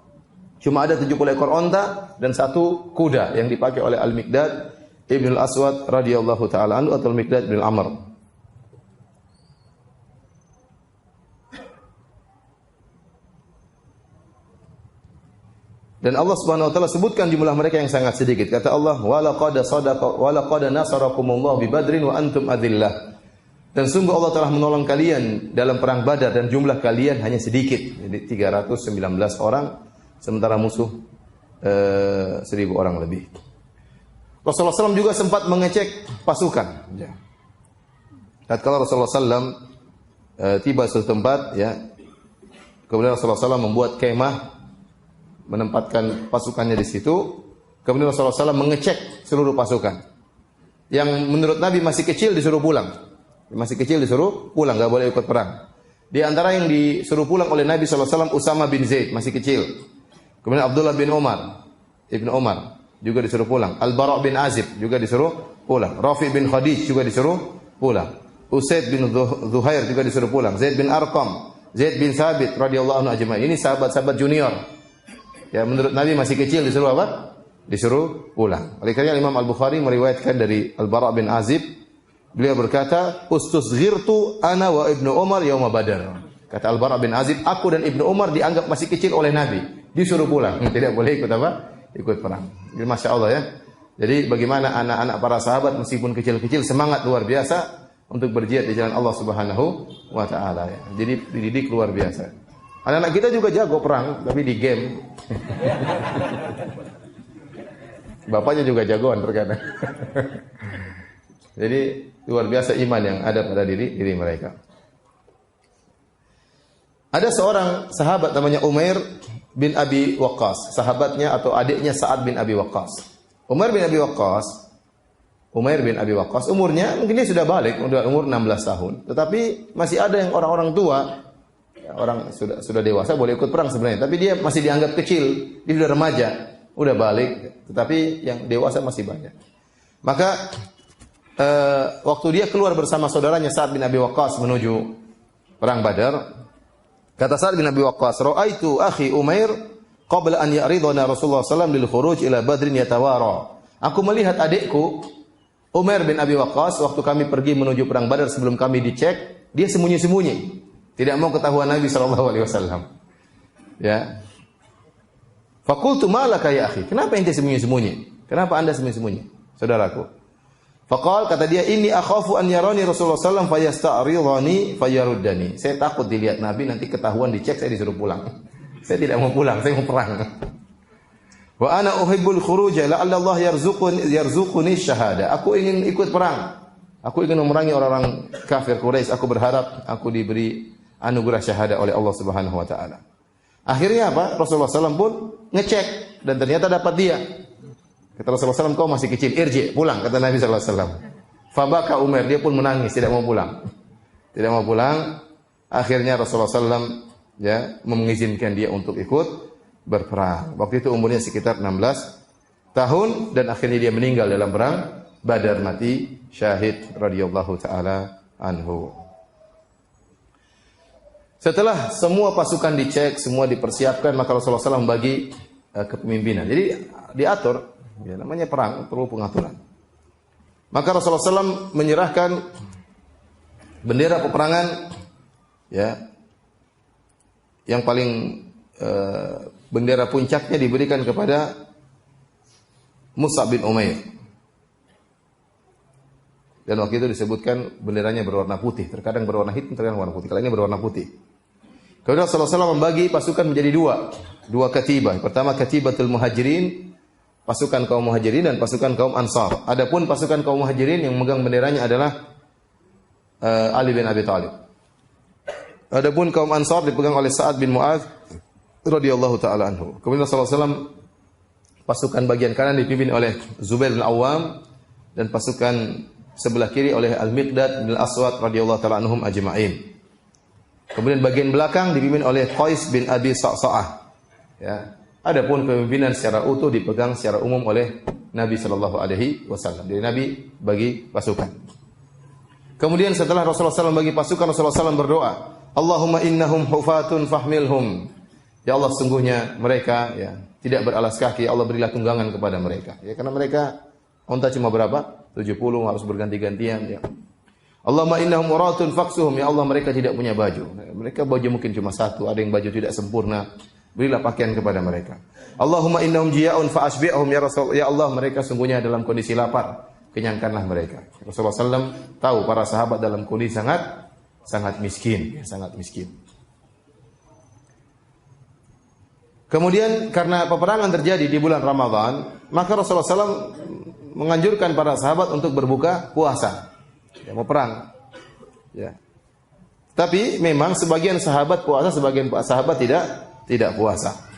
Cuma ada 70 ekor onta dan satu kuda yang dipakai oleh Al-Miqdad Ibn Al-Aswad radhiyallahu taala anhu atau Al-Miqdad bin Amr. Dan Allah Subhanahu wa taala sebutkan jumlah mereka yang sangat sedikit. Kata Allah, "Wa laqad nasarakumullahu bi Badrin wa antum adillah." Dan sungguh Allah telah menolong kalian dalam perang Badar dan jumlah kalian hanya sedikit. Jadi 319 orang sementara musuh 1000 orang lebih. Rasulullah SAW juga sempat mengecek pasukan. Ya. Tatkala Rasulullah SAW tiba suatu tempat, ya, kemudian Rasulullah SAW membuat kemah, menempatkan pasukannya di situ. Kemudian Rasulullah SAW mengecek seluruh pasukan. Yang menurut Nabi masih kecil disuruh pulang. Masih kecil disuruh pulang, nggak boleh ikut perang. Di antara yang disuruh pulang oleh Nabi SAW, Usama bin Zaid masih kecil. Kemudian Abdullah bin Umar, Ibnu Umar juga disuruh pulang. Al-Bara' bin Azib juga disuruh pulang. Rafi' bin Khadij juga disuruh pulang. Usaid bin Zuhair juga disuruh pulang. Zaid bin Arqam, Zaid bin Thabit radhiyallahu anhu ajma'in. Ini sahabat-sahabat junior. Ya, menurut Nabi masih kecil disuruh apa? Disuruh pulang. Oleh karena Imam Al-Bukhari meriwayatkan dari Al-Bara' bin Azib, beliau berkata, "Ustusghirtu ana wa Ibnu Umar yauma Badar." Kata Al-Bara' bin Azib, aku dan Ibnu Umar dianggap masih kecil oleh Nabi, disuruh pulang. Tidak boleh ikut apa? Ikut perang. Jadi Masya Allah, ya. Jadi bagaimana anak-anak para sahabat meskipun kecil-kecil semangat luar biasa untuk berjihad di jalan Allah Subhanahu wa taala, ya. Jadi dididik luar biasa. Anak-anak kita juga jago perang, tapi di game. Bapaknya juga jagoan terkadang. Jadi luar biasa iman yang ada pada diri mereka. Ada seorang sahabat namanya Umair bin Abi Waqqas, sahabatnya atau adiknya Sa'ad bin Abi Waqqas. Umair bin Abi Waqqas umurnya mungkin dia sudah balik, udah umur 16 tahun. Tetapi masih ada yang orang-orang tua, orang sudah dewasa boleh ikut perang sebenarnya, tapi dia masih dianggap kecil, dia sudah remaja, udah balik, tetapi yang dewasa masih banyak. Maka waktu dia keluar bersama saudaranya Sa'ad bin Abi Waqqas menuju perang Badar, kata Sa'ad bin Abi Waqqas, "Ra'aitu akhi Umair qabla an ya'ridana Rasulullah sallallahu alaihi wasallam lil khuruj ila Badrin yatawara." Aku melihat adikku Umair bin Abi Waqqas waktu kami pergi menuju perang Badar, sebelum kami dicek, dia sembunyi-sembunyi. Tidak mau ketahuan Nabi sallallahu alaihi wasallam. Ya. Faqultu ma laka ya akhi? Kenapa ente sembunyi-sembunyi? Kenapa Anda sembunyi-sembunyi, saudaraku? Faqal, kata dia, inni akhafu an yarani Rasulullah sallallahu alaihi wasallam fayasta'ridani fayaruddani. Saya takut dilihat Nabi, nanti ketahuan, dicek, saya disuruh pulang. Saya tidak mau pulang, saya mau perang. Wa ana uhibbul khuruja la'alla Allah yarzuquni syahada. Aku ingin ikut perang. Aku ingin memerangi orang-orang kafir Quraisy. Aku berharap aku diberi anugerah syahada oleh Allah Subhanahu wa taala. Akhirnya apa? Rasulullah SAW pun ngecek dan ternyata dapat dia. Kata Rasulullah SAW, kau masih kecil, irji, pulang, kata Nabi SAW. Fabaka Umar, dia pun menangis, tidak mau pulang. Tidak mau pulang. Akhirnya Rasulullah SAW mengizinkan dia untuk ikut berperang. Waktu itu umurnya sekitar 16 tahun dan akhirnya dia meninggal dalam perang Badar, mati syahid radhiyallahu taala anhu. Setelah semua pasukan dicek, semua dipersiapkan, maka Rasulullah SAW membagi kepemimpinan. Jadi diatur. Ya, namanya perang, perlu pengaturan. Maka Rasulullah SAW menyerahkan bendera peperangan, ya, yang paling bendera puncaknya diberikan kepada Mus'ab bin Umair. Dan waktu itu disebutkan benderanya berwarna putih, terkadang berwarna hitam, terkadang berwarna putih. Kalau ini berwarna putih. Kemudian Rasulullah SAW membagi pasukan menjadi dua katibah. Pertama katibatul muhajirin, pasukan kaum muhajirin, dan pasukan kaum ansar. Adapun pasukan kaum muhajirin yang memegang benderanya adalah Ali bin Abi Thalib. Adapun kaum ansar dipegang oleh Sa'ad bin Mu'adz radhiyallahu taala anhu. Kemudian Rasulullah SAW pasukan bagian kanan dipimpin oleh Zubair bin Awam dan pasukan sebelah kiri oleh Al-Miqdad bin Al-Aswad radhiyallahu taala anhum ajma'in. Kemudian bagian belakang dipimpin oleh Qais bin Abi Sa'sa'ah. Ya. Adapun kepemimpinan secara utuh dipegang secara umum oleh Nabi sallallahu alaihi wasallam. Jadi Nabi bagi pasukan. Kemudian setelah Rasulullah SAW bagi pasukan, Rasulullah SAW berdoa, Allahumma innahum hufatun fahmilhum. Ya Allah, sungguhnya mereka ya tidak beralas kaki. Ya Allah, berilah tunggangan kepada mereka. Ya, karena mereka unta cuma berapa? 70, harus berganti-gantian. Ya. Allahumma innahum uratun faksuhum. Ya Allah, mereka tidak punya baju. Mereka baju mungkin cuma satu. Ada yang baju tidak sempurna. Berilah pakaian kepada mereka. Allahumma innahum jia'un fa'ashbi'hum ya Rasul. Ya Allah, mereka sungguhnya dalam kondisi lapar. Kenyangkanlah mereka. Rasulullah SAW tahu para sahabat dalam kondisi sangat miskin. Ya, sangat miskin. Kemudian karena peperangan terjadi di bulan Ramadan, maka Rasulullah SAW menganjurkan para sahabat untuk berbuka puasa. Ya, mau perang. Ya. Tapi memang sebagian sahabat puasa, sebagian sahabat tidak puasa.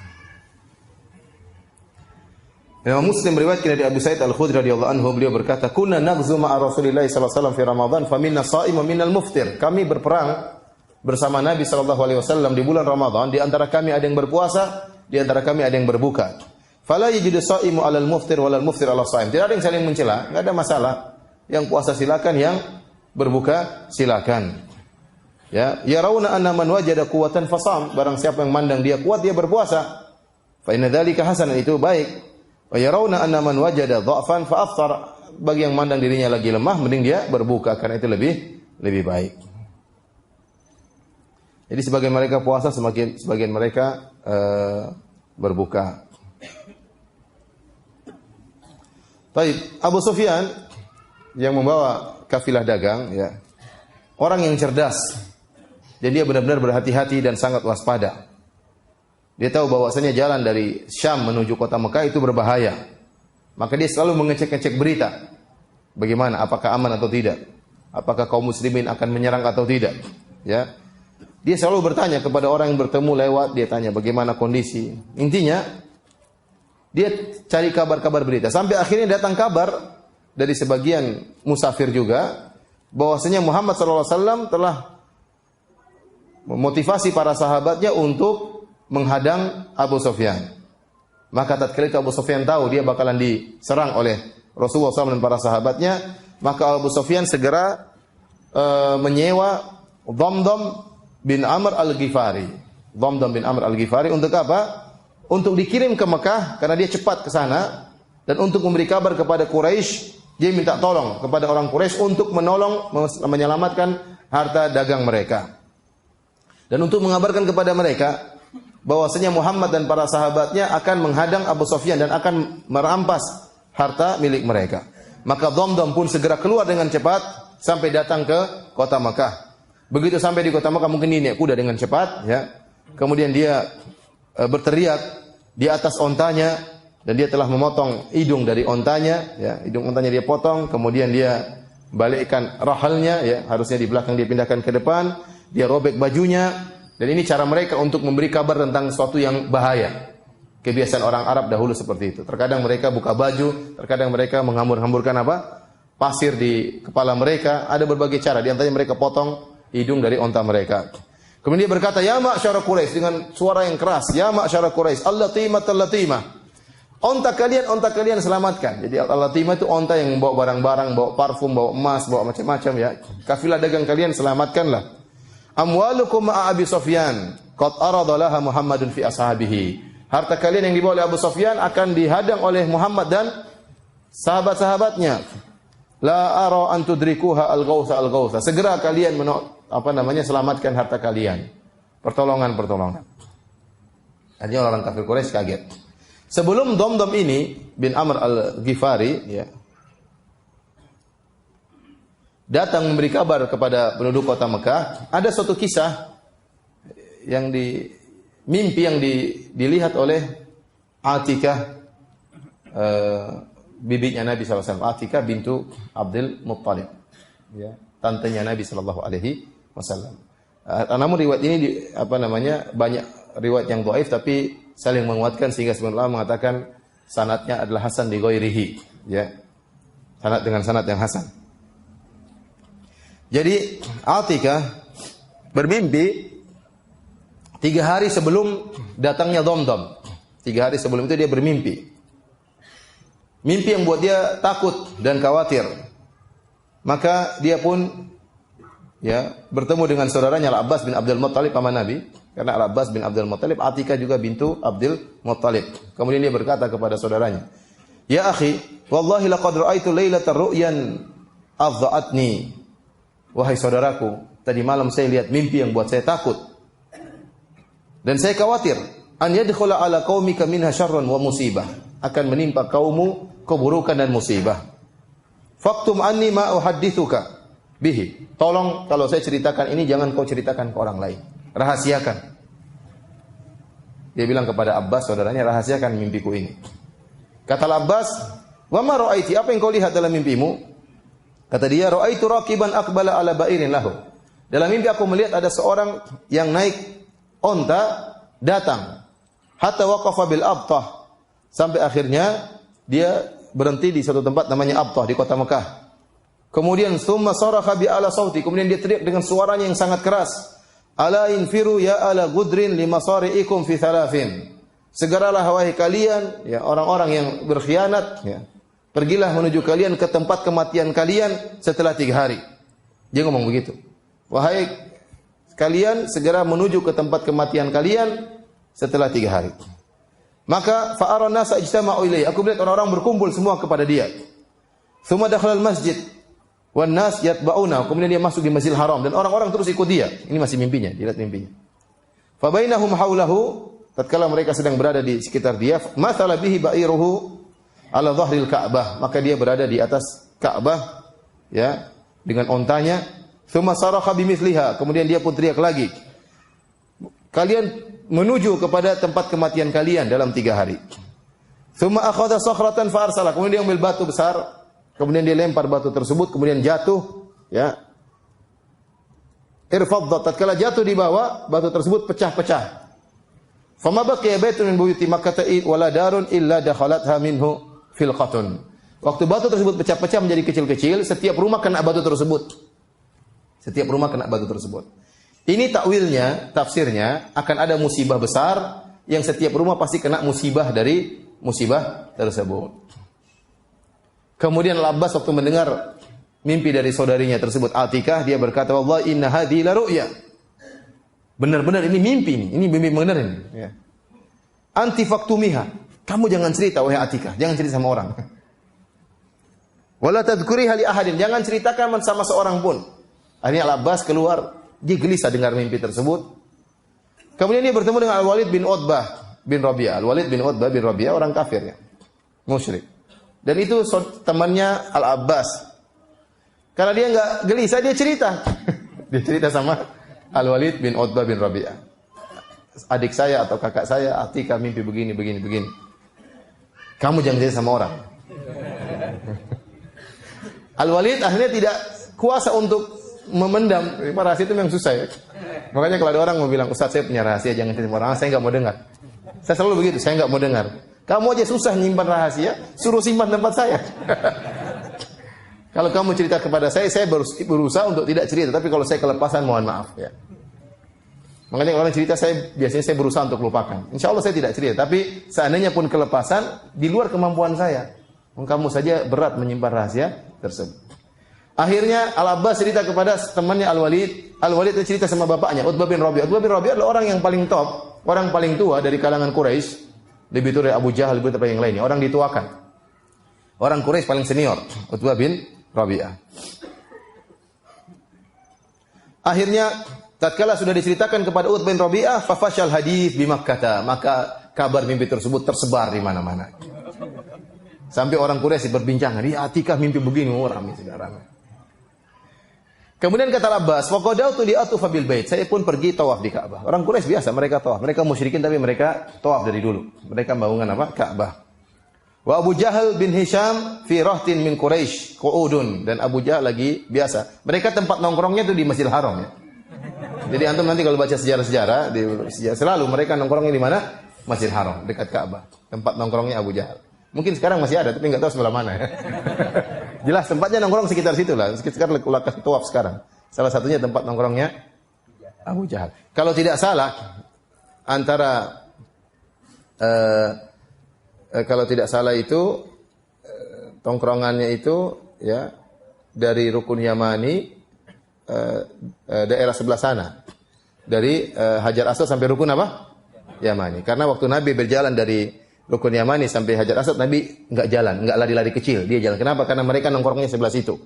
Imam Muslim meriwayatkan dari Abu Sa'id Al-Khudri radhiyallahu anhu, beliau berkata, "Kunna naghzu ma'a Rasulillah sallallahu alaihi wasallam fi Ramadan, faminna sha'im wa minnal muftir." Kami berperang bersama Nabi sallallahu alaihi wasallam di bulan Ramadan, di antara kami ada yang berpuasa, di antara kami ada yang berbuka. Fala yajidu sha'imu 'alal muftir wal muftir 'ala sha'im. Tidak ada yang saling mencela, enggak ada masalah. Yang puasa silakan, yang berbuka silakan. Ya, yarawna anna man wajada quwwatan fasam, barang siapa yang mandang dia kuat dia berpuasa. Fa inna dzalika hasanan, itu baik. Wa yarawna anna man wajada dha'fan fa afṭar, bagi yang mandang dirinya lagi lemah mending dia berbuka, karena itu lebih baik. Jadi sebagian mereka puasa, sebagian mereka berbuka. Baik, Abu Sufyan yang membawa kafilah dagang, ya, orang yang cerdas. Dan dia benar-benar berhati-hati dan sangat waspada. Dia tahu bahwasanya jalan dari Syam menuju kota Mekah itu berbahaya. Maka dia selalu mengecek-ngecek berita. Bagaimana, apakah aman atau tidak? Apakah kaum muslimin akan menyerang atau tidak? Ya. Dia selalu bertanya kepada orang yang bertemu lewat, dia tanya bagaimana kondisi. Intinya dia cari kabar-kabar berita. Sampai akhirnya datang kabar dari sebagian musafir juga bahwasanya Muhammad SAW telah memotivasi para sahabatnya untuk menghadang Abu Sufyan. Maka tatkala itu Abu Sufyan tahu dia bakalan diserang oleh Rasulullah SAW dan para sahabatnya, maka Abu Sufyan segera menyewa Dhamdham bin Amr al-Ghifari. Dhamdham bin Amr al-Ghifari untuk apa? Untuk dikirim ke Mekah karena dia cepat ke sana, dan untuk memberi kabar kepada Quraisy. Dia minta tolong kepada orang Quraisy untuk menolong menyelamatkan harta dagang mereka. Dan untuk mengabarkan kepada mereka bahwasanya Muhammad dan para sahabatnya akan menghadang Abu Sufyan dan akan merampas harta milik mereka. Maka Dhamdham pun segera keluar dengan cepat sampai datang ke kota Makkah. Begitu sampai di kota Makkah, mungkin dia naik kuda dengan cepat, ya. Kemudian dia berteriak di atas ontanya, dan dia telah memotong hidung dari ontanya, ya. Hidung ontanya dia potong, kemudian dia balikkan rahalnya, ya. Harusnya di belakang dia pindahkan ke depan, dia robek bajunya, dan ini cara mereka untuk memberi kabar tentang sesuatu yang bahaya. Kebiasaan orang Arab dahulu seperti itu. Terkadang mereka buka baju, terkadang mereka menghambur-hamburkan apa? Pasir di kepala mereka. Ada berbagai cara. Di antaranya mereka potong hidung dari onta mereka. Kemudian dia berkata, "Ya ma'syara Quraisy," dengan suara yang keras. "Ya ma'syara Quraisy, al-latimah. Onta kalian selamatkan." Jadi al-latimah itu onta yang bawa barang-barang, bawa parfum, bawa emas, bawa macam-macam, ya. Kafilah dagang kalian selamatkanlah. "Amwalukum ma'a Abi Sufyan, qad arada laha Muhammadun fi ashabihi." Harta kalian yang dibawa oleh Abu Sufyan akan dihadang oleh Muhammad dan sahabat-sahabatnya. "La ara an tudrikuha al-ghawtha. Segera kalian selamatkan harta kalian. Pertolongan. Artinya orang kafir Quraisy kaget. Sebelum Dhamdham ini bin Amr al-Ghifari, ya, datang memberi kabar kepada penduduk kota Mekah, ada suatu kisah yang mimpi yang dilihat oleh Atikah, bibinya Nabi SAW. Atikah bintu Abdul Muttalib, ya, tantenya Nabi SAW. Namun riwayat ini banyak riwayat yang dhaif tapi saling menguatkan sehingga sebagian ulama mengatakan sanadnya adalah hasan di ghairihi, ya. Sanad dengan sanad yang hasan. Jadi Atikah bermimpi 3 hari sebelum datangnya Dhamdham. 3 hari sebelum itu dia bermimpi. Mimpi yang buat dia takut dan khawatir. Maka dia pun, ya, bertemu dengan saudaranya Al-Abbas bin Abdul Muttalib, paman Nabi. Karena Al-Abbas bin Abdul Muttalib, Atikah juga bintu Abdul Muttalib. Kemudian dia berkata kepada saudaranya, "Ya akhi, wallahi laqad ra'aitu lailatan ru'yan adha'atni." Wahai saudaraku, tadi malam saya lihat mimpi yang buat saya takut. Dan saya khawatir, an yadkhula ala qaumika minha syarrun wa musibah, akan menimpa kaummu keburukan dan musibah. Faktum anni ma uhaddithuka bihi. Tolong kalau saya ceritakan ini jangan kau ceritakan ke orang lain. Rahasiakan. Dia bilang kepada Abbas saudaranya, rahasiakan mimpiku ini. Kata Abbas, "Wa ma ra'aiti? Apa yang kau lihat dalam mimpimu?" Kata dia, "Ra'aitu raqiban aqbala ala ba'irin lahu." Dalam mimpi aku melihat ada seorang yang naik onta datang, hatta waqafa bil Abtah, sampai akhirnya dia berhenti di satu tempat namanya Abtah di kota Mekah. Kemudian summa saraha bi ala sauti, kemudian dia teriak dengan suaranya yang sangat keras, "Ala infiru ya ala gudrin limasari'ikum fi thalathin." Segeralah wahai kalian, ya, orang-orang yang berkhianat, ya, pergilah menuju kalian ke tempat kematian kalian setelah 3 hari. Dia ngomong begitu. Wahai kalian segera menuju ke tempat kematian kalian setelah 3 hari. Maka fa'aran nasa ijtama'u ilaihi. Aku melihat orang-orang berkumpul semua kepada dia. Tsumma dakhala al-masjid wan nas yatba'una. Kemudian dia masuk di Masjidil Haram dan orang-orang terus ikut dia. Ini masih mimpinya, dia lihat mimpinya. Fa bainahum haulahu, tatkala mereka sedang berada di sekitar dia, mathala bihi ba'iruhu ala dhahril Ka'bah. Maka dia berada di atas Ka'bah, ya, dengan ontanya. Tsumma sarakha bimithliha, kemudian dia pun teriak lagi, "Kalian menuju kepada tempat kematian kalian dalam 3 hari." Tsumma akhadha sakhratan fa arsala, kemudian dia ambil batu besar, kemudian dia lempar batu tersebut, kemudian jatuh, ya. Irfaddat, tatkala jatuh di bawah, batu tersebut pecah-pecah. Fama baqiya baitun min buyuti Makkah wala darun illa dakhalatha minhu filqatun. Waktu batu tersebut pecah-pecah menjadi kecil-kecil, setiap rumah kena batu tersebut. Setiap rumah kena batu tersebut. Ini takwilnya, tafsirnya, akan ada musibah besar yang setiap rumah pasti kena musibah dari musibah tersebut. Kemudian Al-Abbas waktu mendengar mimpi dari saudarinya tersebut Atikah, dia berkata, "Wallahi inna hadhihi la ru'ya." Benar-benar ini mimpi ini mimpi benar ini, ya. "Anti faktumiha." Kamu jangan cerita wahai Atikah, jangan cerita sama orang. "Wala tadhkuriha li ahadin." Jangan ceritakan sama seorang pun. Akhirnya Al-Abbas keluar, dia gelisah dengar mimpi tersebut. Kemudian dia bertemu dengan Al-Walid bin Utbah bin Rabi'ah. Al-Walid bin Utbah bin Rabi'ah orang kafir ya. Musyrik. Dan itu temannya Al-Abbas. Karena dia enggak gelisah, dia cerita. Dia cerita sama Al-Walid bin Utbah bin Rabi'ah. Adik saya atau kakak saya, Atika mimpi begini. Kamu jangan cerita sama orang. Al-Walid akhirnya tidak kuasa untuk memendam. Rahasia itu memang susah ya. Makanya kalau ada orang mau bilang, Ustaz saya punya rahasia, jangan cerita sama orang, saya enggak mau dengar. Saya selalu begitu, saya enggak mau dengar. Kamu aja susah nyimpan rahasia, suruh simpan tempat saya. Kalau kamu cerita kepada saya berusaha untuk tidak cerita. Tapi kalau saya kelepasan, mohon maaf ya. Makanya kalau orang cerita, biasanya saya berusaha untuk lupakan. Insya Allah saya tidak cerita. Tapi seandainya pun kelepasan, di luar kemampuan saya. Kamu saja berat menyimpan rahasia tersebut. Akhirnya Al-Abbas cerita kepada temannya Al-Walid. Al-Walid itu cerita sama bapaknya, Utbah bin Rabi'ah. Utbah bin Rabi'ah adalah orang yang paling top, orang paling tua dari kalangan Quraisy. Lebih tua dari Abu Jahal, lebih tua dari yang lainnya. Orang dituakan. Orang Quraisy paling senior, Utbah bin Rabi'ah. Akhirnya tatkala sudah diceritakan kepada Utbah bin Rabi'ah, fafashal hadits bi Makkah, maka kabar mimpi tersebut tersebar di mana-mana. Sampai orang Quraisy berbincangan, "Dia Atikah mimpi begini," ramai sekarang. Kemudian kata Al-Abbas, "Faqadautu li atufa bil bait." Saya pun pergi tawaf di Ka'bah. Orang Quraisy biasa, mereka tawaf. Mereka musyrikin tapi mereka tawaf dari dulu. Mereka bangungan apa? Ka'bah. Wa Abu Jahal bin Hisham fi rahtin min Quraisy qu'udun, dan Abu Jahal lagi biasa. Mereka tempat nongkrongnya itu di Masjidil Haram ya. Jadi antum nanti kalau baca sejarah-sejarah selalu mereka nongkrongnya di mana? Masjidil Haram dekat Ka'bah. Tempat nongkrongnya Abu Jahal. Mungkin sekarang masih ada tapi enggak tahu sebelah mana ya. Jelas tempatnya nongkrong sekitar situ lah. Sekitar lokasi tawaf sekarang. Salah satunya tempat nongkrongnya Abu Jahal. Kalau tidak salah antara kalau tidak salah itu tongkrongannya itu ya dari Rukun Yamani daerah sebelah sana. Dari Hajar Aswad sampai Rukun apa? Yamani. Karena waktu Nabi berjalan dari Rukun Yamani sampai Hajar Aswad, Nabi enggak jalan, enggak lari-lari kecil, dia jalan. Kenapa? Karena mereka nongkrongnya sebelah situ.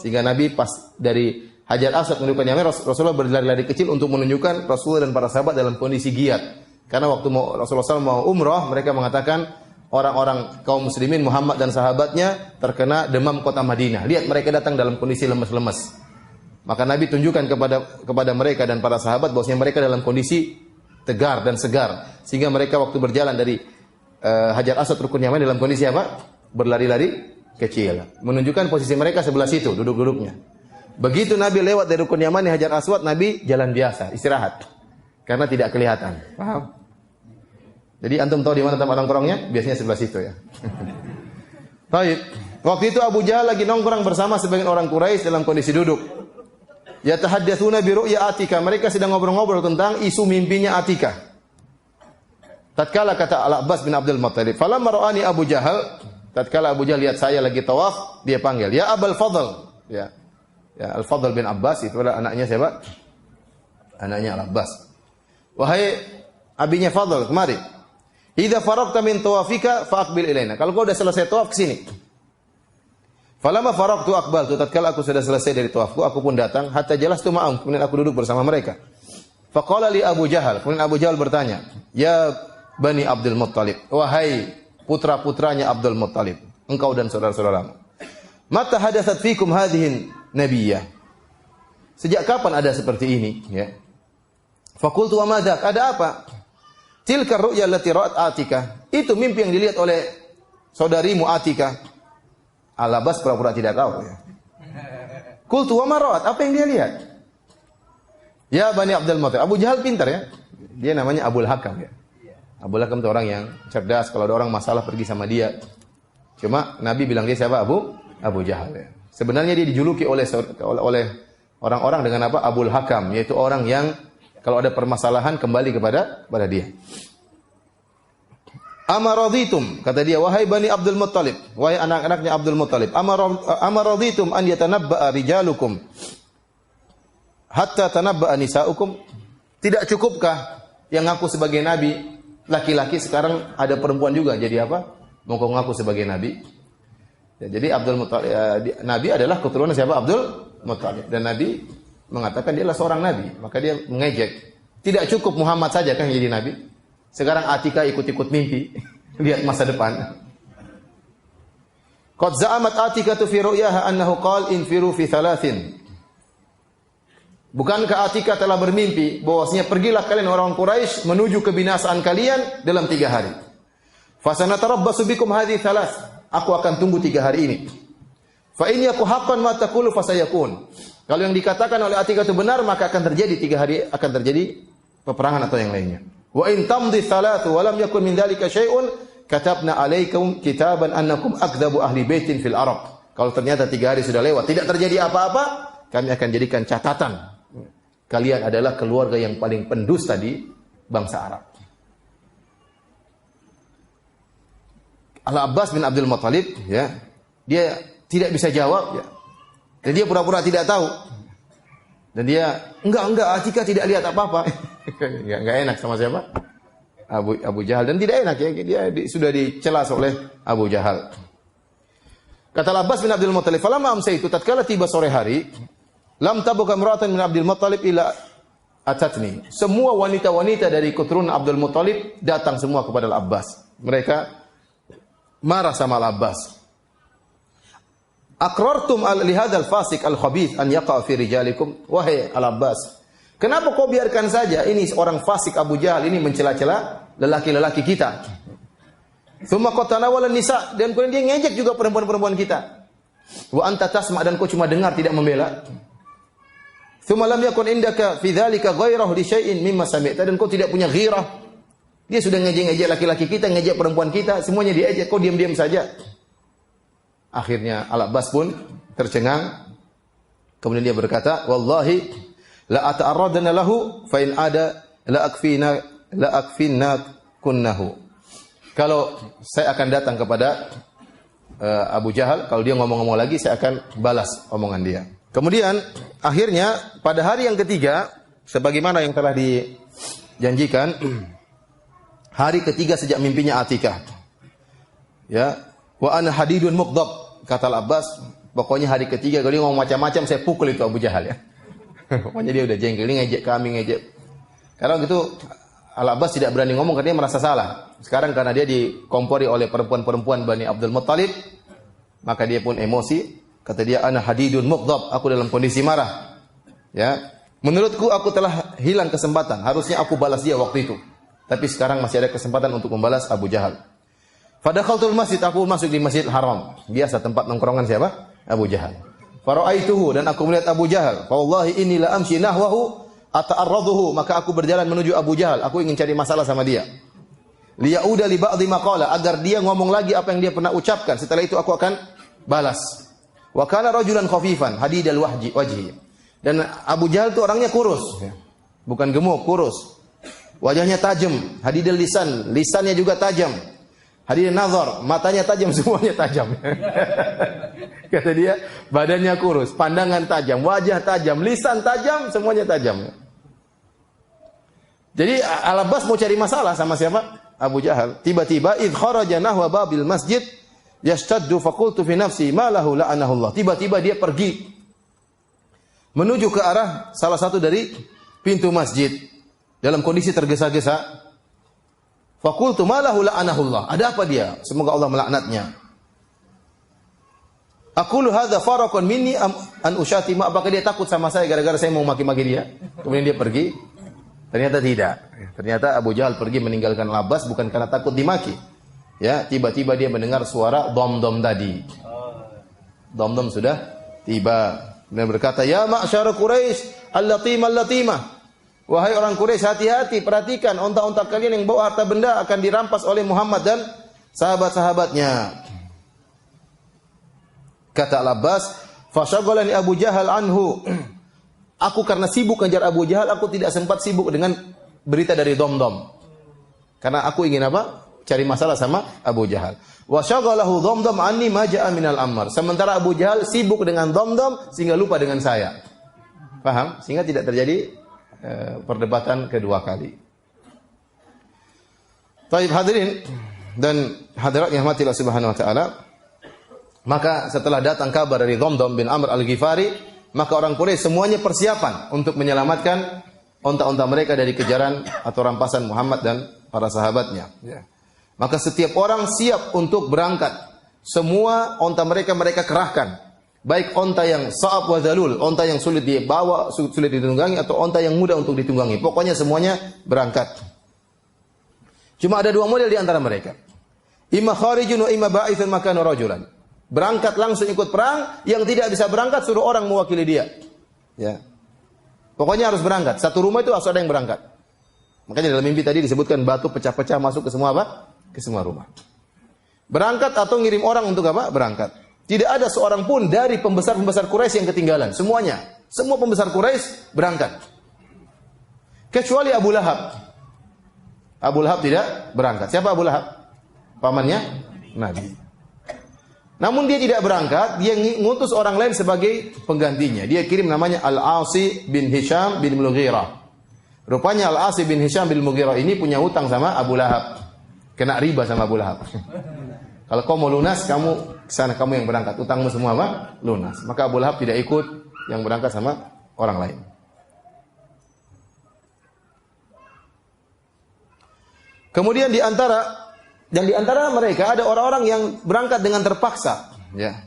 Sehingga Nabi pas dari Hajar Aswad menuju Rukun Yamani, Rasulullah berlari-lari kecil untuk menunjukkan Rasulullah dan para sahabat dalam kondisi giat. Karena waktu Rasulullah SAW mau umrah, mereka mengatakan orang-orang kaum muslimin Muhammad dan sahabatnya terkena demam kota Madinah. Lihat mereka datang dalam kondisi lemes-lemes. Maka Nabi tunjukkan kepada mereka dan para sahabat bahwasanya mereka dalam kondisi tegar dan segar. Sehingga mereka waktu berjalan dari Hajar Aswad Rukun Yamani dalam kondisi apa? Berlari-lari kecil. Menunjukkan posisi mereka sebelah situ, duduk-duduknya. Begitu Nabi lewat dari Rukun Yamani Hajar Aswad, Nabi jalan biasa, istirahat. Karena tidak kelihatan. Paham? Jadi antum tahu di mana tempat nongkrongnya? Biasanya sebelah situ ya. Baik. Waktu itu Abu Jahal lagi nongkrong bersama sebagian orang Quraisy dalam kondisi duduk. Yatahaddatsuna bi ru'ya Atika. Mereka sedang ngobrol-ngobrol tentang isu mimpinya Atika. Tatkala kata Al-Abbas bin Abdul Muttalib, "Falamma ra'ani Abu Jahal," tatkala Abu Jahal lihat saya lagi tawaf, dia panggil, "Ya Abul Fadl." Ya. Ya, Al-Fadl bin Abbas itu adalah anaknya siapa? Anaknya Al-Abbas. "Wahai abinya Fadl, kemari. Idza faragta min tawafika faqbil ilaina." Kalau kau sudah selesai tawaf ke sini. Falamma faragtu aqbaltu, tatkala aku sudah selesai dari tawafku, aku pun datang, hatta jalastu ma'am, kemudian aku duduk bersama mereka. Faqala li Abu Jahal, kemudian Abu Jahal bertanya, "Ya Bani Abdul Muttalib, wahai putra-putranya Abdul Muttalib, engkau dan saudara-saudaramu. Mata hadatsat fikum hadhihi nabiyyah." Sejak kapan ada seperti ini, ya? Faqultu wa madza? Ada apa? Tilka ru'ya allati ra'at Atika. Itu mimpi yang dilihat oleh saudarimu Atika. Al-Abbas pura-pura tidak tahu, ya. Qultu wa ma ra'at? Apa yang dia lihat? Ya Bani Abdul Muttalib. Abu Jahal pintar ya. Dia namanya Abul Hakam ya. Abul Hakam itu orang yang cerdas. Kalau ada orang masalah pergi sama dia. Cuma Nabi bilang dia siapa? Abu Jahal ya. Sebenarnya dia dijuluki oleh orang-orang dengan apa? Abul Hakam, yaitu orang yang kalau ada permasalahan kembali kepada dia. Amaraditum, kata dia, wahai Bani Abdul Muttalib, wahai anak-anaknya Abdul Muttalib, amaraditum an yatanabba'a rijalukum hatta tanabba'a nisa'ukum. Tidak cukupkah yang ngaku sebagai nabi laki-laki, sekarang ada perempuan juga jadi apa? Mau ngaku sebagai nabi. Ya, jadi Abdul Muttalib, nabi adalah keturunan siapa? Abdul Muttalib. Dan Nabi mengatakan dia adalah seorang nabi, maka dia mengejek. Tidak cukup Muhammad saja kan jadi nabi. Sekarang Atika ikut-ikut mimpi. Lihat masa depan. Qad za'amat Atikatu fi ru'yaha annahu qala infiru fi thalathin. Bukankah Atika telah bermimpi bahwasanya pergilah kalian orang Quraisy menuju kebinasaan kalian dalam 3 hari. Fasanatarabbasu bikum hadhihi thalath. Aku akan tunggu 3 hari ini. Fa in yaku haqqan ma taqulu fasayakun. Kalau yang dikatakan oleh Atika itu benar, maka akan terjadi 3 hari akan terjadi peperangan atau yang lainnya. Wa in tamdi thalathu wa lam yakun min dhalika syai'un katabna 'alaikum kitaban annakum akdzabu ahli baitin fil Arab. Kalau ternyata 3 hari sudah lewat, tidak terjadi apa-apa, kami akan jadikan catatan. Kalian adalah keluarga yang paling pendusta di bangsa Arab. Al-Abbas bin Abdul Muttalib, ya, dia tidak bisa jawab, ya. Dan dia pura-pura tidak tahu. Dan dia, enggak, Atika tidak lihat apa-apa. enggak enak sama siapa? Abu Jahal. Dan tidak enak, ya, dia sudah dicelas oleh Abu Jahal. Kata Al-Abbas bin Abdul Muttalib, falamma amsaytu, tatkala tiba sore hari, lam tabuka imra'atan min Abdul Muttalib ila atatni. Semua wanita-wanita dari keturunan Abdul Muttalib datang semua kepada Al-Abbas. Mereka marah sama Al-Abbas. Aqrartum li hadzal fasik al-khabith an yaqa fi rijalikum. Wahai Al-Abbas, kenapa kau biarkan saja ini orang fasik Abu Jahal ini mencela-cela lelaki-lelaki kita? Tsumma qatanawala nisa, dan kemudian dia ngejek juga perempuan-perempuan kita. Wa anta tasma', dan kau cuma dengar tidak membela. Tsumma lam yakun indaka fi dzalika ghairah li syai'in mimma sami'ta, dan kau tidak punya ghirah. Dia sudah ngejek-ngejek laki-laki kita, ngejek perempuan kita, semuanya diejek, kau diam-diam saja. Akhirnya Al-Abbas pun tercengang. Kemudian dia berkata, wallahi la ata'arradana lahu fa in ada la akfina kunnahu. Kalau saya akan datang kepada Abu Jahal, kalau dia ngomong-ngomong lagi, saya akan balas omongan dia. Kemudian akhirnya pada hari yang ketiga, sebagaimana yang telah dijanjikan, hari ketiga sejak mimpinya Atikah, ya, wa ana hadidun muqdab, kata Al-Abbas, pokoknya hari ketiga kalau dia ngomong macam-macam saya pukul itu Abu Jahal, ya. Pokoknya dia udah jengkel, dia ngejek kami, ngejek. Karena gitu Al-Abbas tidak berani ngomong karena dia merasa salah. Sekarang karena dia dikompori oleh perempuan-perempuan Bani Abdul Muttalib, maka dia pun emosi. Kata dia, ana hadidun muqdab, aku dalam kondisi marah. Ya, menurutku aku telah hilang kesempatan. Harusnya aku balas dia waktu itu. Tapi sekarang masih ada kesempatan untuk membalas Abu Jahal. Fadakhaltul masjid, aku masuk di Masjidil Haram. Biasa tempat nongkrongan siapa? Abu Jahal. Fara'aituhu, dan aku melihat Abu Jahal. Fa wallahi inni la amshi nahwahu ata'arraduhu, maka aku berjalan menuju Abu Jahal. Aku ingin cari masalah sama dia. Liyauda li ba'dhi maqala, agar dia ngomong lagi apa yang dia pernah ucapkan. Setelah itu aku akan balas. Wa kana rajulan khafifan hadidal wajhi. Dan Abu Jahal itu orangnya kurus, bukan gemuk, kurus. Wajahnya tajam, hadidal lisan, lisannya juga tajam. Hadidal nazar, matanya tajam, semuanya tajam. Kata dia, badannya kurus, pandangan tajam, wajah tajam, lisan tajam, semuanya tajam. Jadi Al-Abbas mau cari masalah sama siapa? Abu Jahal. Tiba-tiba idh kharaja nahwa babil masjid yashtaddu faqultu fi nafsi ma lahu la'anahu Allah. Tiba-tiba dia pergi menuju ke arah salah satu dari pintu masjid dalam kondisi tergesa-gesa. Faqultu ma lahu la'anahu Allah. Ada apa dia? Semoga Allah melaknatnya. Aqulu hadza faraqun minni an ushatima, apakah dia takut sama saya gara-gara saya mau maki-maki dia? Kemudian dia pergi. Ternyata tidak. Ternyata Abu Jahal pergi meninggalkan Al-Abbas bukan karena takut dimaki. Ya, tiba-tiba dia mendengar suara dom-dom tadi. Dom-dom sudah tiba. Dia berkata, "Ya ma'syar Quraisy, al-latimah. Wahai orang Quraisy, hati-hati, perhatikan unta-unta kalian yang bawa harta benda akan dirampas oleh Muhammad dan sahabat-sahabatnya." Kata Al-Abbas, "Fashaghalani Abu Jahal anhu." Aku karena sibuk kejar Abu Jahal, aku tidak sempat sibuk dengan berita dari dom-dom. Karena aku ingin apa? Cari masalah sama Abu Jahal. Wa syaghalahu dom-dom anni ma ja'a minal Ammar. Sementara Abu Jahal sibuk dengan dom-dom sehingga lupa dengan saya. Paham? Sehingga tidak terjadi perdebatan kedua kali. Baik hadirin dan hadirat yang rahmatillah subhanahu wa ta'ala. Maka setelah datang kabar dari Dom-Dom bin Amr al-Ghifari, maka orang Quraisy semuanya persiapan untuk menyelamatkan onta-onta mereka dari kejaran atau rampasan Muhammad dan para sahabatnya. Ya. Maka setiap orang siap untuk berangkat. Semua onta mereka kerahkan. Baik onta yang sa'ab wa zalul, onta yang sulit dibawa, sulit ditunggangi, atau onta yang mudah untuk ditunggangi. Pokoknya semuanya berangkat. Cuma ada dua model di antara mereka. Imma kharijun wa imma ba'ithun makana rajulan. Berangkat langsung ikut perang, yang tidak bisa berangkat suruh orang mewakili dia. Ya. Pokoknya harus berangkat. Satu rumah itu harus ada yang berangkat. Makanya dalam mimpi tadi disebutkan batu pecah-pecah masuk ke semua apa? Ke semua rumah. Berangkat atau ngirim orang untuk apa? Berangkat. Tidak ada seorang pun dari pembesar-pembesar Quraisy yang ketinggalan. Semuanya. Semua pembesar Quraisy berangkat. Kecuali Abu Lahab. Abu Lahab tidak berangkat. Siapa Abu Lahab? Pamannya Nabi. Namun dia tidak berangkat. Dia ngutus orang lain sebagai penggantinya. Dia kirim namanya Al-Asi bin Hisham bin Mughirah. Rupanya Al-Asi bin Hisham bin Mughirah ini punya hutang sama Abu Lahab. Kena riba sama Abu Lahab. Kalau kau mau lunas, kamu kesana, kamu yang berangkat. Utangmu semua apa? Lunas. Maka Abu Lahab tidak ikut yang berangkat sama orang lain. Kemudian di antara mereka ada orang-orang yang berangkat dengan terpaksa. Ya.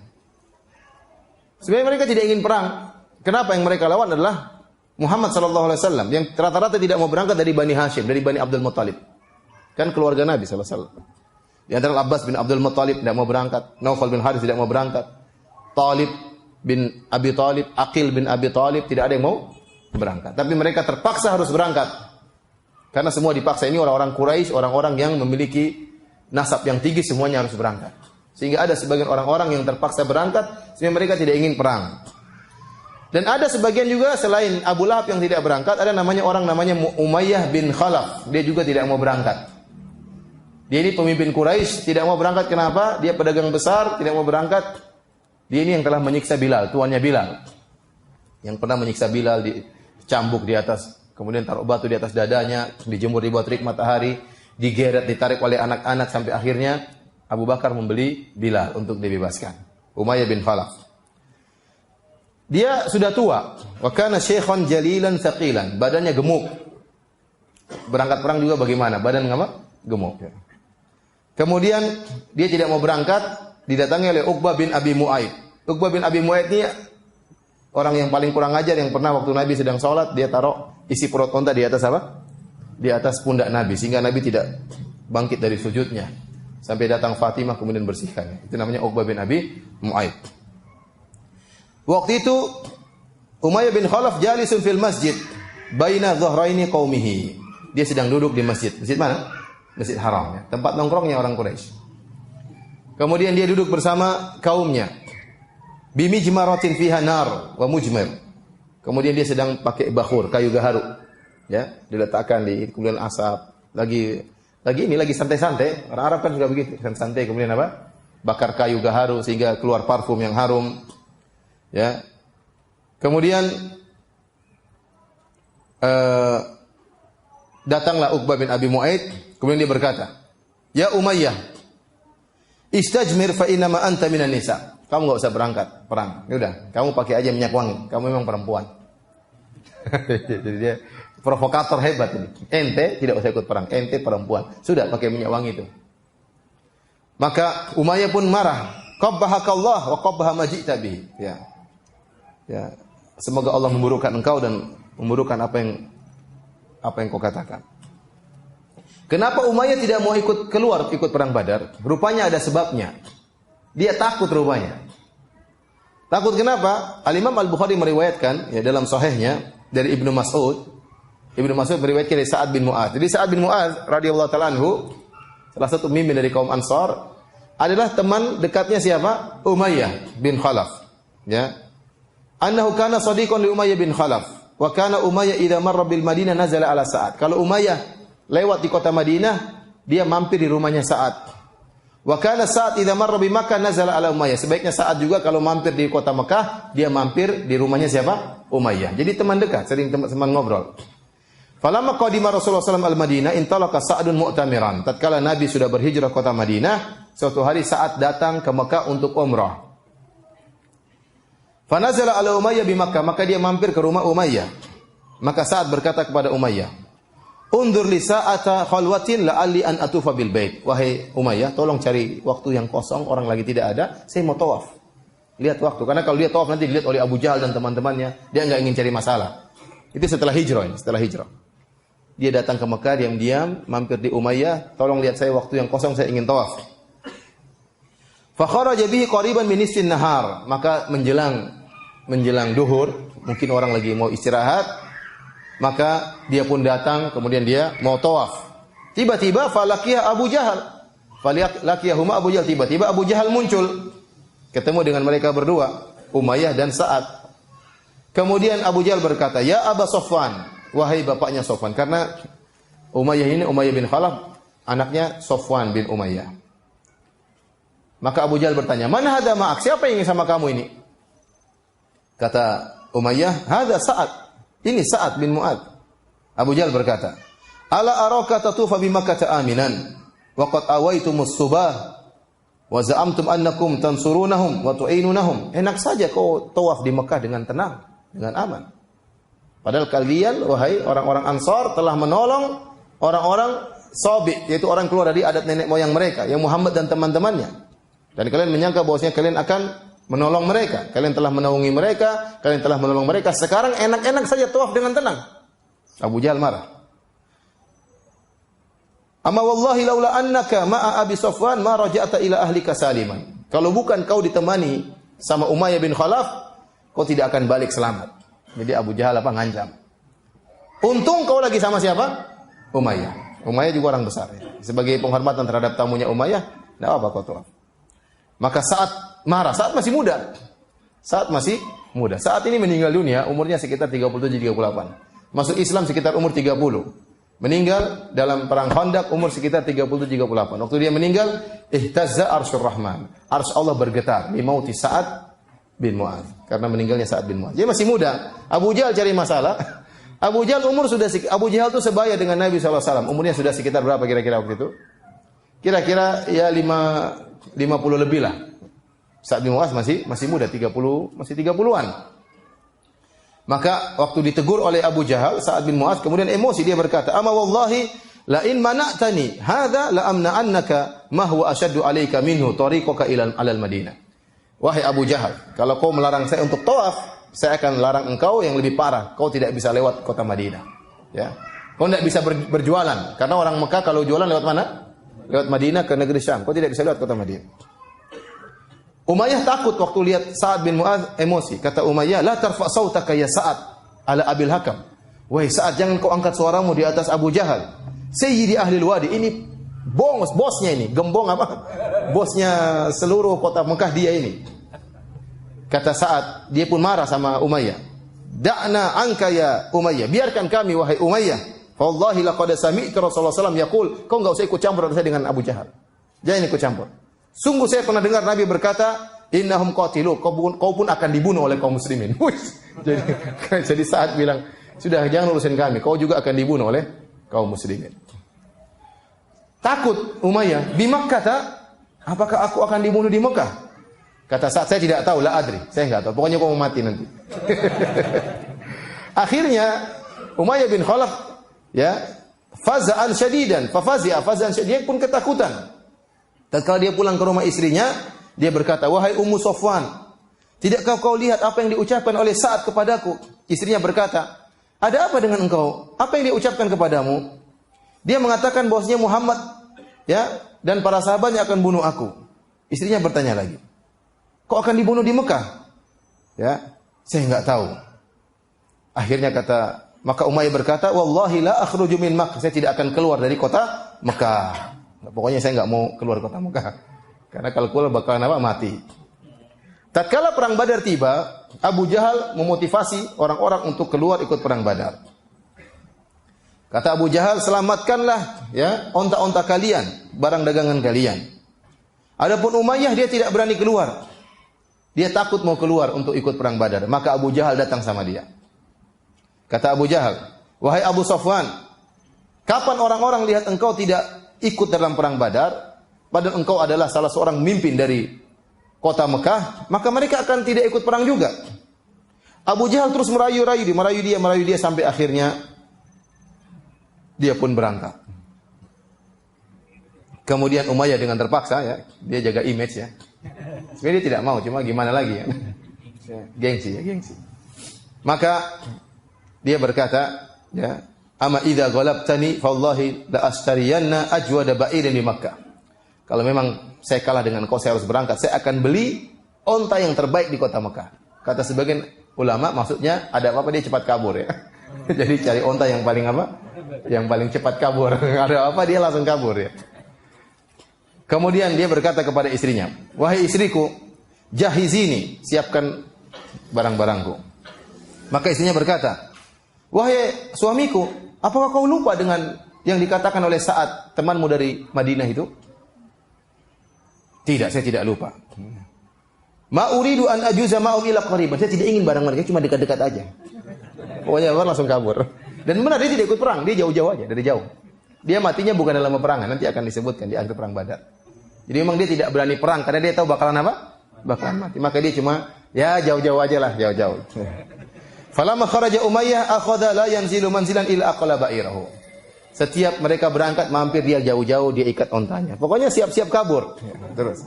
Sebenarnya mereka tidak ingin perang. Kenapa? Yang mereka lawan adalah Muhammad SAW yang rata-rata tidak mau berangkat dari Bani Hashim, dari Bani Abdul Muttalib. Kan keluarga Nabi SAW. Di antara Abbas bin Abdul Muttalib tidak mau berangkat, Naufal bin Harith tidak mau berangkat, Talib bin Abi Talib, Aqil bin Abi Talib, tidak ada yang mau berangkat. Tapi mereka terpaksa harus berangkat. Karena semua dipaksa. Ini orang-orang Quraisy, orang-orang yang memiliki nasab yang tinggi, semuanya harus berangkat. Sehingga ada sebagian orang-orang yang terpaksa berangkat, sehingga mereka tidak ingin perang. Dan ada sebagian juga selain Abu Lahab yang tidak berangkat, ada orang namanya Umayyah bin Khalaf. Dia juga tidak mau berangkat. Dia ini pemimpin Quraisy, tidak mau berangkat. Kenapa? Dia pedagang besar, tidak mau berangkat. Dia ini yang telah menyiksa Bilal, tuannya Bilal. Yang pernah menyiksa Bilal, dicambuk di atas, kemudian taruh batu di atas dadanya, dijemur di bawah terik matahari, digeret, ditarik oleh anak-anak, sampai akhirnya Abu Bakar membeli Bilal untuk dibebaskan. Umayyah bin Khalaf. Dia sudah tua. Wa kana syaikhan jalilan tsaqilan, badannya gemuk. Berangkat perang juga bagaimana? Badan apa? Gemuk. Kemudian dia tidak mau berangkat, didatangi oleh Uqbah bin Abi Mu'aid. Uqbah bin Abi Mu'aid ini orang yang paling kurang ajar, yang pernah waktu Nabi sedang sholat, dia taruh isi perut unta di atas apa? Di atas pundak Nabi, sehingga Nabi tidak bangkit dari sujudnya. Sampai datang Fatimah kemudian bersihkannya. Itu namanya Uqbah bin Abi Mu'aid. Waktu itu Umayyah bin Khalaf jalisun fil masjid baina dhahraini qaumihi. Dia sedang duduk di masjid. Masjid mana? Masjid Haram, ya. Tempat nongkrongnya orang Quraisy. Kemudian dia duduk bersama kaumnya. Bimijmaratin fiha nar wa mujmir. Kemudian dia sedang pakai bakhur, kayu gaharu. Ya, diletakkan di kemudian asap. Lagi santai-santai. Orang Arab kan sudah begitu, santai, kemudian apa? Bakar kayu gaharu sehingga keluar parfum yang harum. Ya. Kemudian datanglah Uqbah bin Abi Mu'aid, kemudian dia berkata, "Ya Umayyah, istajmir fa inna ma anta minan nisa." Kamu enggak usah berangkat perang. Ya udah, kamu pakai aja minyak wangi. Kamu memang perempuan. Jadi dia provokator hebat ini. Ente tidak usah ikut perang. Ente perempuan. Sudah pakai minyak wangi itu. Maka Umayyah pun marah. Qabbahakallah wa qabbaha ma ji'ta bihi. Ya. Ya. Semoga Allah memburukkan engkau dan memburukkan apa yang kau katakan. Kenapa Umayyah tidak mau ikut perang Badar? Rupanya ada sebabnya. Dia takut rupanya. Takut kenapa? Al-Imam Al-Bukhari meriwayatkan ya dalam sahihnya dari Ibnu Mas'ud. Ibnu Mas'ud meriwayatkan dari Sa'ad bin Mu'adz. Jadi Sa'ad bin Mu'adz radhiyallahu ta'ala anhu, salah satu pemimpin dari kaum Ansar, adalah teman dekatnya siapa? Umayyah bin Khalaf. Ya. Annahu kana shadiqan li Umayyah bin Khalaf. Wa kana Umayyah idza marra bil Madinah nazala ala Sa'ad. Kalau Umayyah lewat di kota Madinah, dia mampir di rumahnya Sa'ad. Wa kana Sa'ad idza marra bi Makkah nazala ala Umayyah. Sebaiknya Sa'ad juga kalau mampir di kota Mekah, dia mampir di rumahnya siapa? Umayyah. Jadi teman dekat, sering teman ngobrol. Falamma qadima Rasulullah sallallahu alaihi wasallam al-Madinah intalaqa Sa'dun mu'tamiran. Tatkala Nabi sudah berhijrah ke kota Madinah, suatu hari Sa'ad datang ke Mekah untuk umrah. Fa nazala ala Umayyah bi Makkah, maka dia mampir ke rumah Umayyah. Maka Sa'ad berkata kepada Umayyah, "Undur li sa'ata khalwatin la'alli an atufa bil bait." Wahai Umayyah, tolong cari waktu yang kosong, orang lagi tidak ada, saya mau tawaf. Lihat waktu, karena kalau dia tawaf nanti dilihat oleh Abu Jahal dan teman-temannya, dia enggak ingin cari masalah. Itu setelah hijrah, setelah hijrah. Dia datang ke Mekah diam-diam, mampir di Umayyah, tolong lihat saya waktu yang kosong, saya ingin tawaf. Fa kharaja bihi qariban min nisfin nahar, maka menjelang duhur, mungkin orang lagi mau istirahat, maka dia pun datang, kemudian dia mau tawaf. Tiba-tiba falaqiyah Abu Jahal. Falaqiyahuma Abu Jahal, tiba-tiba Abu Jahal muncul. Ketemu dengan mereka berdua, Umayyah dan Sa'ad. Kemudian Abu Jahal berkata, "Ya Aba Sofwan," wahai bapaknya Sofwan, karena Umayyah ini Umayyah bin Khalaf, anaknya Sofwan bin Umayyah. Maka Abu Jahal bertanya, "Man hadza ma'ak? Siapa yang ingin sama kamu ini?" Kata Umayyah, "Hadza Sa'ad." Ini Sa'ad bin Mu'adz. Abu Jahal berkata, "Ala araka tatufa bi Makkah aminan wa qad awaitumus subah wa za'amtum annakum tansurunahum wa tu'inunahum." Enak saja kau tawaf di Mekah dengan tenang, dengan aman. Padahal kalian wahai orang-orang Ansar telah menolong orang-orang Sabi, yaitu orang keluar dari adat nenek moyang mereka, yang Muhammad dan teman-temannya. Dan kalian menyangka bahwasanya kalian akan menolong mereka. Kalian telah menaungi mereka, kalian telah menolong mereka. Sekarang enak-enak saja tawaf dengan tenang. Abu Jahal marah. "Amma wallahi laula annaka ma'a Abi Sofwan ma raja'ta ila ahlika saliman." Kalau bukan kau ditemani sama Umayyah bin Khalaf, kau tidak akan balik selamat. Jadi Abu Jahal ngancam. Untung kau lagi sama siapa? Umayyah. Umayyah juga orang besar ya. Sebagai penghormatan terhadap tamunya Umayyah, enggak apa kau tawaf. Maka Sa'ad marah. Sa'ad masih muda. Sa'ad masih muda. Saat ini meninggal dunia, umurnya sekitar 37-38. Masuk Islam sekitar umur 30. Meninggal dalam perang Khandaq umur sekitar 37-38. Waktu dia meninggal, ihtazza arsyur rahman. Arsy Allah bergetar. Bi mauti Sa'ad bin Mu'adz. Karena meninggalnya Sa'ad bin Mu'adz. Dia masih muda. Abu Jahal cari masalah. Abu Jahal Abu Jahal itu sebaya dengan Nabi SAW. Umurnya sudah sekitar berapa kira-kira waktu itu? Kira-kira ya 50 lebih lah. Sa'ad bin Mu'adz masih muda, 30-an. Maka waktu ditegur oleh Abu Jahal, Sa'ad bin Mu'adz kemudian emosi, dia berkata, "Ama wallahi la in mana'tani hadza la amna'annaka ma huwa ashaddu 'alaika minhu tariqaka ila al-Madinah." Wahai Abu Jahal, kalau kau melarang saya untuk tawaf, saya akan larang engkau yang lebih parah. Kau tidak bisa lewat kota Madinah. Ya. Kau tidak bisa berjualan, karena orang Mekah kalau jualan lewat mana? Lewat Madinah ke negeri Syam. Kau tidak bisa lewat kota Madinah. Umayyah takut waktu lihat Sa'ad bin Mu'adz, emosi. Kata Umayyah, "La tarfa' sautaka ya Sa'ad ala Abil Hakam." Wahai Sa'ad, jangan kau angkat suaramu di atas Abu Jahal. Sayyidi Ahlil Wadi, ini bosnya ini, gembong apa? Bosnya seluruh kota Mekah dia ini. Kata Sa'ad, dia pun marah sama Umayyah. "Da'na anka ya Umayyah." Biarkan kami wahai Umayyah. Wallahi laqad sami'tu Rasulullah sallallahu alaihi wasallam yaqul, kau enggak usah ikut campur saya dengan Abu Jahal. Jangan ikut campur. Sungguh saya pernah dengar Nabi berkata, "Innahum qatilu." Kau pun akan dibunuh oleh kaum muslimin. Jadi Sa'ad bilang, "Sudah jangan urusin kami, kau juga akan dibunuh oleh kaum muslimin." Takut Umayyah, "Di Makkah apakah aku akan dibunuh di Mekah?" Kata Sa'ad, "Saya tidak tahu, la adri." Saya enggak tahu. Pokoknya kau mau mati nanti. Akhirnya Umayyah bin Khalaf faza'an syadidan, faza'an syadidan, dia pun ketakutan. Tatkala dia pulang ke rumah istrinya, dia berkata, "Wahai Ummu Sofwan, tidakkah kau lihat apa yang diucapkan oleh Sa'ad kepadaku?" Istrinya berkata, "Ada apa dengan engkau? Apa yang dia ucapkan kepadamu?" Dia mengatakan bahwasanya Muhammad dan para sahabatnya akan bunuh aku. Istrinya bertanya lagi, "Kau akan dibunuh di Mekah?" Saya enggak tahu. Akhirnya maka Umayyah berkata, "Wallahi la akhruju min Makkah." Saya tidak akan keluar dari kota Mekah. Pokoknya saya enggak mau keluar kota Mekah. Karena kalau keluar bakalan mati. Tatkala perang Badar tiba, Abu Jahal memotivasi orang-orang untuk keluar ikut perang Badar. Kata Abu Jahal, "Selamatkanlah onta-onta kalian, barang dagangan kalian." Adapun Umayyah dia tidak berani keluar. Dia takut mau keluar untuk ikut perang Badar. Maka Abu Jahal datang sama dia. Kata Abu Jahal, "Wahai Abu Sofwan, kapan orang-orang lihat engkau tidak ikut dalam perang Badar, padahal engkau adalah salah seorang pemimpin dari kota Mekah, maka mereka akan tidak ikut perang juga. Abu Jahal terus merayu dia sampai akhirnya dia pun berangkat. Kemudian Umayyah dengan terpaksa ya, dia jaga image ya. Sebenarnya dia tidak mau, cuma gimana lagi ya. Gengsi. Maka dia berkata, ya, "Ama idza ghalabtani fa wallahi la astariyanna ajwada ba'irin di Makkah." Kalau memang saya kalah dengan kau, saya harus berangkat. Saya akan beli onta yang terbaik di kota Mekah. Kata sebagian ulama, maksudnya ada apa-apa dia cepat kabur ya. Jadi cari onta yang paling apa? Yang paling cepat kabur. Ada apa dia langsung kabur ya. Kemudian dia berkata kepada istrinya, "Wahai istriku, jahizini, siapkan barang-barangku." Maka istrinya berkata, "Wahai suamiku, apakah kau lupa dengan yang dikatakan oleh Sa'ad, temanmu dari Madinah itu?" "Tidak, saya tidak lupa." "Ma uridu an ajuza ma'um ila qariban." Saya tidak ingin barang mereka, cuma dekat-dekat aja. Pokoknya langsung kabur. Dan benar dia tidak ikut perang, dia jauh-jauh aja, dari jauh. Dia matinya bukan dalam peperangan, nanti akan disebutkan di akhir perang Badar. Jadi memang dia tidak berani perang karena dia tahu bakalan apa? Bakalan mati. Maka dia cuma ya jauh-jauh aja lah, jauh-jauh. Falamma kharaja Umayyah akhadha la yanzilu manzilan illa aqla ba'irahu. Setiap mereka berangkat mampir dia jauh-jauh, dia ikat ontanya. Pokoknya siap-siap kabur. Terus.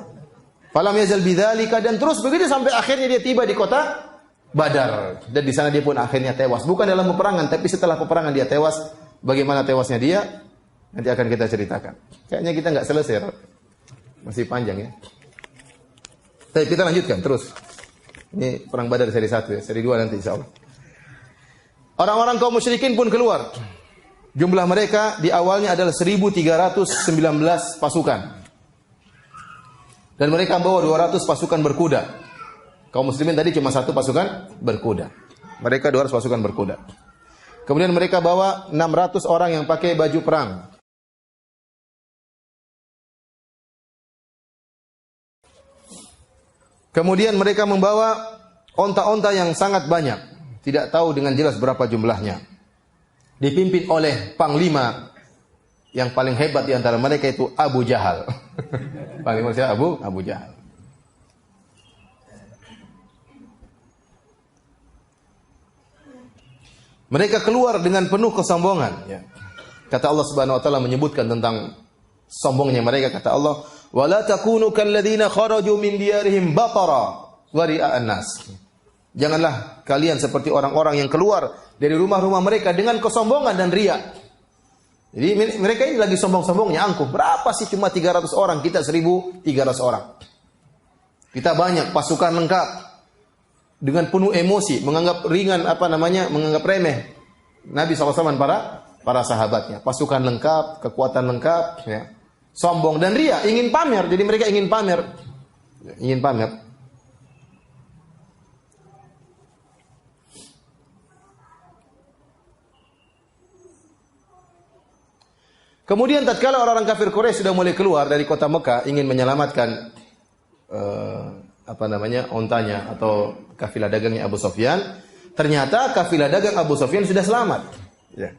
Falam yazal bidzalika, dan terus begitu sampai akhirnya dia tiba di kota Badar. Dan di sana dia pun akhirnya tewas. Bukan dalam peperangan, tapi setelah peperangan dia tewas. Bagaimana tewasnya dia? Nanti akan kita ceritakan. Kayaknya kita nggak selesai. Masih panjang ya. Tapi kita lanjutkan terus. Ini perang Badar seri 1 ya, seri 2 nanti insyaallah. Orang-orang kaum musyrikin pun keluar. Jumlah mereka di awalnya adalah 1319 pasukan. Dan mereka membawa 200 pasukan berkuda. Kaum muslimin tadi cuma 1 pasukan berkuda. Mereka 200 pasukan berkuda. Kemudian mereka bawa 600 orang yang pakai baju perang. Kemudian mereka membawa onta-onta yang sangat banyak. Tidak tahu dengan jelas berapa jumlahnya. Dipimpin oleh panglima yang paling hebat di antara mereka itu Abu Jahal. Panglima siapa? Abu Jahal. Mereka keluar dengan penuh kesombongan. Ya. Kata Allah Subhanahu Wa Taala menyebutkan tentang sombongnya mereka. Kata Allah, "Wala takunu kalladzina kharaju min diyarihim batara wa ria'an nas." Janganlah kalian seperti orang-orang yang keluar dari rumah-rumah mereka dengan kesombongan dan riya. Jadi mereka ini lagi sombong-sombongnya angkuh. Berapa sih cuma 300 orang, kita 1300 orang. Kita banyak, pasukan lengkap. Dengan penuh emosi, menganggap ringan menganggap remeh Nabi SAW dan para sahabatnya. Pasukan lengkap, kekuatan lengkap, ya. Sombong dan riya, ingin pamer. Jadi mereka ingin pamer. Ingin pamer. Kemudian tatkala orang-orang kafir Quraisy sudah mulai keluar dari kota Mekah ingin menyelamatkan ontanya atau kafilah dagangnya Abu Sufyan, ternyata kafilah dagang Abu Sufyan sudah selamat. Ya.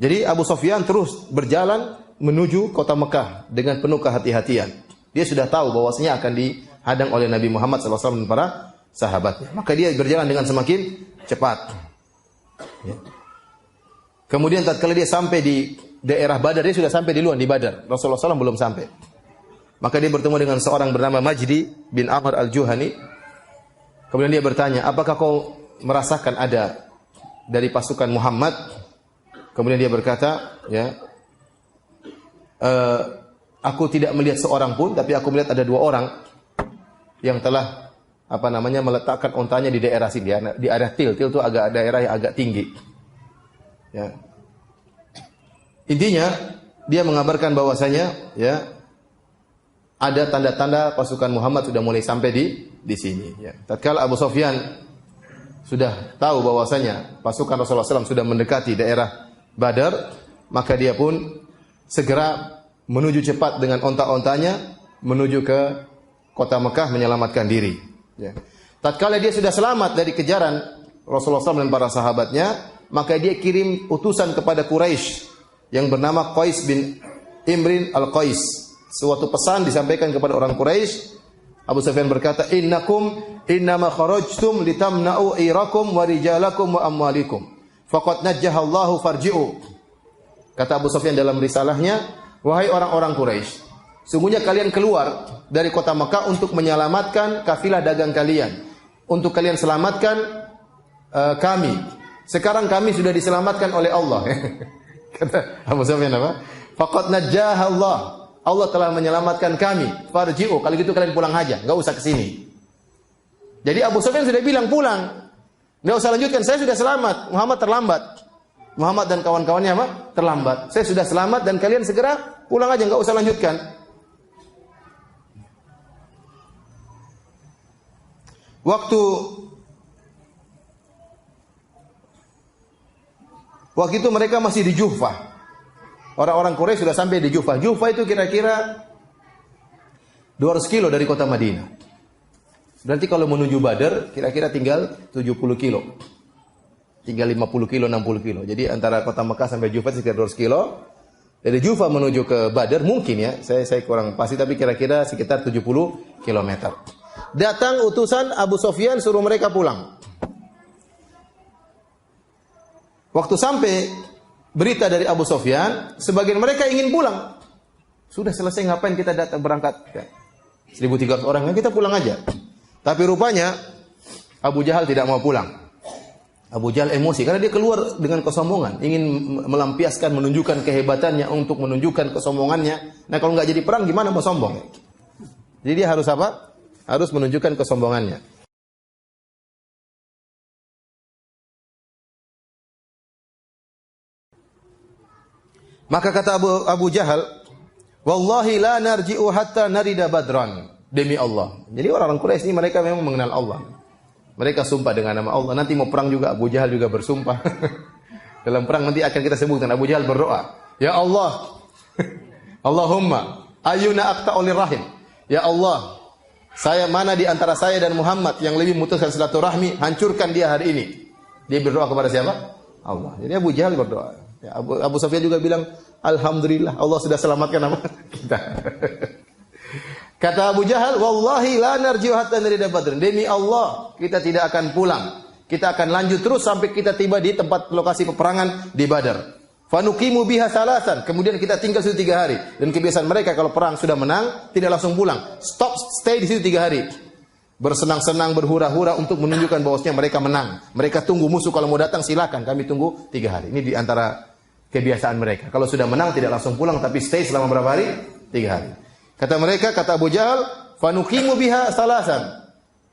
Jadi Abu Sufyan terus berjalan menuju kota Mekah dengan penuh kehati-hatian. Dia sudah tahu bahwasanya akan dihadang oleh Nabi Muhammad SAW dan para sahabatnya. Maka dia berjalan dengan semakin cepat. Ya. Kemudian tatkala dia sampai di daerah Badar, dia sudah sampai di luar di Badar. Rasulullah SAW belum sampai. Maka dia bertemu dengan seorang bernama Majdi bin Amr al-Juhani. Kemudian dia bertanya, "Apakah kau merasakan ada dari pasukan Muhammad?" Kemudian dia berkata, "Ya, aku tidak melihat seorang pun, tapi aku melihat ada 2 orang yang telah meletakkan ontanya di daerah sini, di area Til. Til itu agak daerah yang agak tinggi." Ya. Intinya dia mengabarkan bahwasanya ya ada tanda-tanda pasukan Muhammad sudah mulai sampai di sini. Ya. Tatkala Abu Sufyan sudah tahu bahwasanya pasukan Rasulullah SAW sudah mendekati daerah Badar, maka dia pun segera menuju cepat dengan onta-ontanya menuju ke kota Mekah menyelamatkan diri. Ya. Tatkala dia sudah selamat dari kejaran Rasulullah SAW dan para sahabatnya, maka dia kirim utusan kepada Quraisy yang bernama Qais bin Imrin al-Qais. Suatu pesan disampaikan kepada orang Quraisy Abu Sufyan berkata, "Innakum innama kharajtum litamna'u irakum wa rijalakum wa amwalikum. Faqad najjahallahu farji'u." Kata Abu Sufyan dalam risalahnya, "Wahai orang-orang Quraisy, sungguhnya kalian keluar dari kota Mekah untuk menyelamatkan kafilah dagang kalian, untuk kalian selamatkan kami. Sekarang kami sudah diselamatkan oleh Allah." Kata Abu Sufyan apa? "Faqad najjahallahu, Allah telah menyelamatkan kami. Farji'u, kalau gitu kalian pulang aja, enggak usah ke sini." Jadi Abu Sufyan sudah bilang pulang. Enggak usah lanjutkan, saya sudah selamat. Muhammad terlambat. Muhammad dan kawan-kawannya apa? Terlambat. Saya sudah selamat dan kalian segera pulang aja, enggak usah lanjutkan. Waktu itu mereka masih di Juhfah. Orang-orang Quraisy sudah sampai di Juhfah. Juhfah itu kira-kira 200 kilo dari kota Madinah. Berarti kalau menuju Badar, kira-kira tinggal 70 kilo. Tinggal 50 kilo, 60 kilo. Jadi antara kota Mekah sampai Juhfah sekitar 200 kilo. Dari Juhfah menuju ke Badar mungkin ya, saya kurang pasti, tapi kira-kira sekitar 70 kilometer. Datang utusan Abu Sufyan suruh mereka pulang. Waktu sampai berita dari Abu Sufyan, sebagian mereka ingin pulang. Sudah selesai, ngapain kita datang berangkat? 1.300 orang, kita pulang aja. Tapi rupanya Abu Jahal tidak mau pulang. Abu Jahal emosi karena dia keluar dengan kesombongan, ingin melampiaskan, menunjukkan kehebatannya, untuk menunjukkan kesombongannya. Nah, kalau nggak jadi perang gimana mau sombong? Jadi dia harus apa? Harus menunjukkan kesombongannya. Maka kata Abu Jahal, "Wallahi la narji'u hatta narida Badran." Demi Allah. Jadi orang-orang Quraisy ini mereka memang mengenal Allah. Mereka sumpah dengan nama Allah. Nanti mau perang juga Abu Jahal juga bersumpah. Dalam perang nanti akan kita sebutkan Abu Jahal berdoa, "Ya Allah, Allahumma ayuna aqta'ulir rahim." Ya Allah, saya mana di antara saya dan Muhammad yang lebih memutuskan silaturahmi, hancurkan dia hari ini. Dia berdoa kepada siapa? Allah. Jadi Abu Jahal berdoa. Ya, Abu Sufyan juga bilang, "Alhamdulillah, Allah sudah selamatkan apa? Kita." Kata Abu Jahal, "Wallahi la narji'u hatta narida Badr." Demi Allah, kita tidak akan pulang. Kita akan lanjut terus sampai kita tiba di tempat lokasi peperangan di Badar. Fanuqimu biha salasan. Kemudian kita tinggal situ 3 hari. Dan kebiasaan mereka kalau perang sudah menang, tidak langsung pulang. Stay di situ 3 hari. Bersenang-senang, berhura-hura untuk menunjukkan bahwasanya mereka menang. Mereka tunggu musuh kalau mau datang silakan, kami tunggu 3 hari. Ini di antara kebiasaan mereka. Kalau sudah menang tidak langsung pulang tapi stay selama berapa hari? 3 hari. Kata mereka, kata Abu Jahal, "Fanuqimu biha salasan."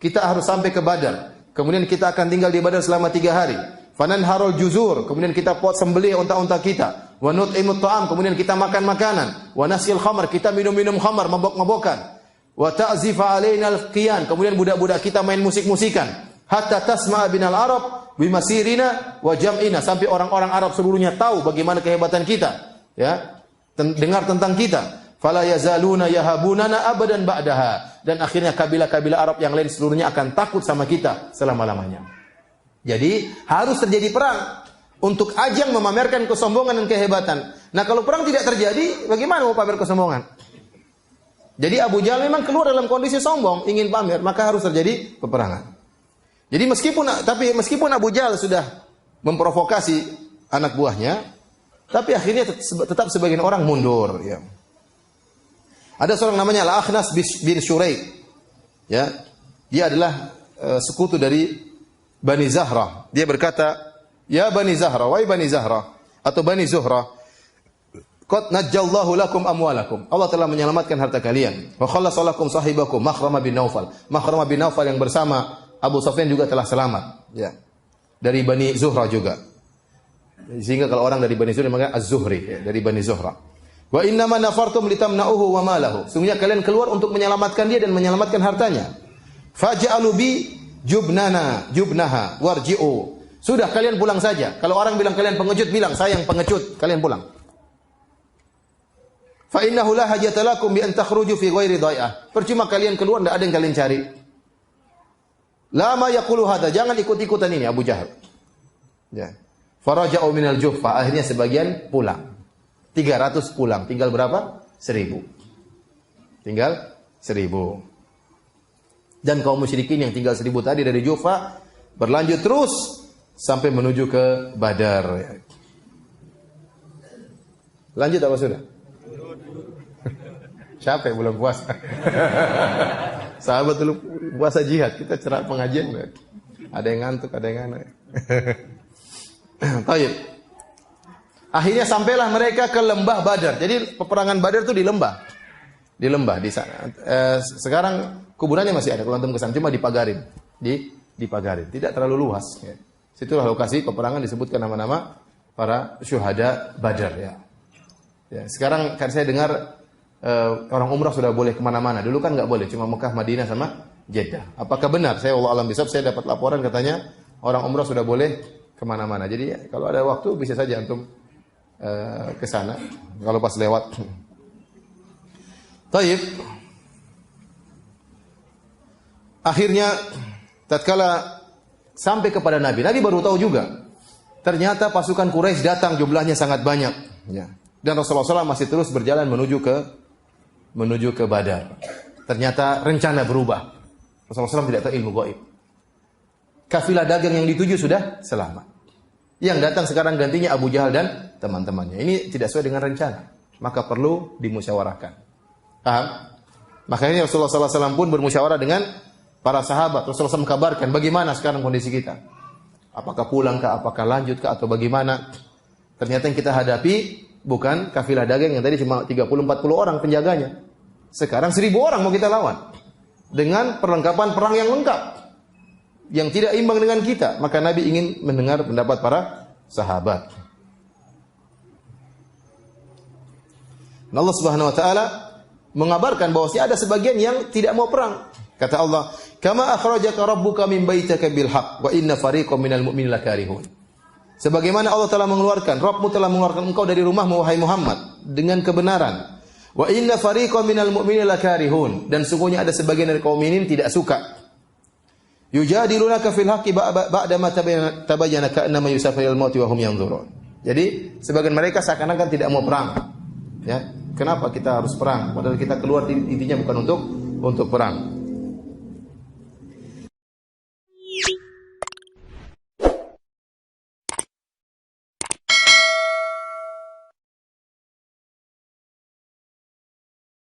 Kita harus sampai ke Badar. Kemudian kita akan tinggal di Badar selama 3 hari. Fananharul juzur, kemudian kita pot sembelih unta-unta kita. Wa nut'imut ta'am, kemudian kita makan makanan. Wa nasil khamar, kita minum-minum khamar, mabok-mabokan. Wa ta'zifa alainal qiyan, kemudian budak-budak kita main musik-musikan. Hatta tasma'a binal Arab bimasirina wa jam'ina, sampai orang-orang Arab seluruhnya tahu bagaimana kehebatan kita, ya. Dengar tentang kita. Fala yazaluna yahabunana abadan ba'daha, dan akhirnya kabilah-kabilah Arab yang lain seluruhnya akan takut sama kita selama-lamanya. Jadi harus terjadi perang untuk ajang memamerkan kesombongan dan kehebatan. Nah, kalau perang tidak terjadi, bagaimana mau pamer kesombongan? Jadi Abu Jahal memang keluar dalam kondisi sombong, ingin pamer, maka harus terjadi peperangan. Jadi meskipun Abu Jahal sudah memprovokasi anak buahnya, tapi akhirnya tetap sebagian orang mundur, ya. Ada seorang namanya Al-Akhnas bin Shuraik. Ya. Dia adalah sekutu dari Bani Zahra. Dia berkata, "Ya Bani Zahra, wahai Bani Zahra atau Bani Zuhra, qad najjallahu lakum amwalakum." Allah telah menyelamatkan harta kalian. Wa khallasa lakum sahibakum Makhrama bin Naufal. Makhrama bin Naufal yang bersama Abu Sufyan juga telah selamat, ya. Dari Bani Zuhra juga. Sehingga kalau orang dari Bani Zuhra maka Az-Zuhri, ya, dari Bani Zuhra. Wa innama nafartum litamna'uhu wa malahu. Sungguhnya kalian keluar untuk menyelamatkan dia dan menyelamatkan hartanya. Faj'alu bi jubnaha warji'u. Sudah, kalian pulang saja. Kalau orang bilang kalian pengecut, bilang saya yang pengecut, kalian pulang. Fa innahu la hajata lakum bi an takhruju fi ghairi dhai'ah. Percuma kalian keluar, tidak ada yang kalian cari. Lama yaqulu hadza, jangan ikut-ikutan ini Abu Jahal. Ya. Faraja'u minal Juhfah, akhirnya sebagian pulang. 300 pulang, tinggal berapa? 1000. Tinggal 1000. dan kaum musyrikin yang tinggal 1000 tadi dari Jufa berlanjut terus sampai menuju ke Badar. Lanjut apa sudah? Capek belum puasa. Sahabat dulu puasa jihad, kita cerah pengajian. Ada yang ngantuk, ada yang aneh. Baik. Akhirnya sampailah mereka ke lembah Badar. Jadi peperangan Badar itu di lembah. Di lembah di sana. Sekarang kuburannya masih ada kalau antum ke sana, cuma dipagarin. Dipagarin. Tidak terlalu luas ya. Situlah lokasi peperangan, disebutkan nama-nama para syuhada Badar ya. Ya, sekarang kan saya dengar orang umrah sudah boleh kemana-mana. Dulu kan nggak boleh, cuma Mekah, Madinah sama Jeddah. Apakah benar? Saya Allah alam bisawab, saya dapat laporan katanya orang umrah sudah boleh kemana-mana. Jadi ya, kalau ada waktu bisa saja antum ke sana kalau pas lewat. Taib. Akhirnya tatkala sampai kepada Nabi, Nabi baru tahu juga. Ternyata pasukan Quraisy datang jumlahnya sangat banyak, ya. Dan Rasulullah SAW masih terus berjalan menuju ke Badar. Ternyata rencana berubah. Rasulullah SAW tidak tahu ilmu gaib. Kafilah dagang yang dituju sudah selamat. Yang datang sekarang gantinya Abu Jahal dan teman-temannya. Ini tidak sesuai dengan rencana. Maka perlu dimusyawarahkan. Paham? Makanya Rasulullah SAW pun bermusyawarah dengan para sahabat. Rasulullah SAW mengkabarkan bagaimana sekarang kondisi kita. Apakah pulang kah, apakah lanjut kah, atau bagaimana. Ternyata yang kita hadapi bukan kafilah dagang yang tadi cuma 30-40 orang penjaganya. Sekarang 1000 orang mau kita lawan. Dengan perlengkapan perang yang lengkap. Yang tidak imbang dengan kita. Maka Nabi ingin mendengar pendapat para sahabat. Dan Allah Subhanahu wa taala mengabarkan bahwa ada sebagian yang tidak mau perang. Kata Allah, "Kama akhrajaka rabbuka min baitika bil haqq wa inna fariqam minal mu'minina lakarihun." Sebagaimana Allah telah mengeluarkan, Rabbmu telah mengeluarkan engkau dari rumahmu wahai Muhammad dengan kebenaran. Wa inna fariqam minal mu'minina lakarihun, dan sungguhnya ada sebagian dari kaum mukminin tidak suka. Yujadilunaka fil haqqi ba'da ma tabayyana ka'annama yusafirul mauti wa hum yanzurun. Jadi sebagian mereka seakan-akan tidak mau perang. Ya, kenapa kita harus perang? Padahal kita keluar intinya bukan untuk perang.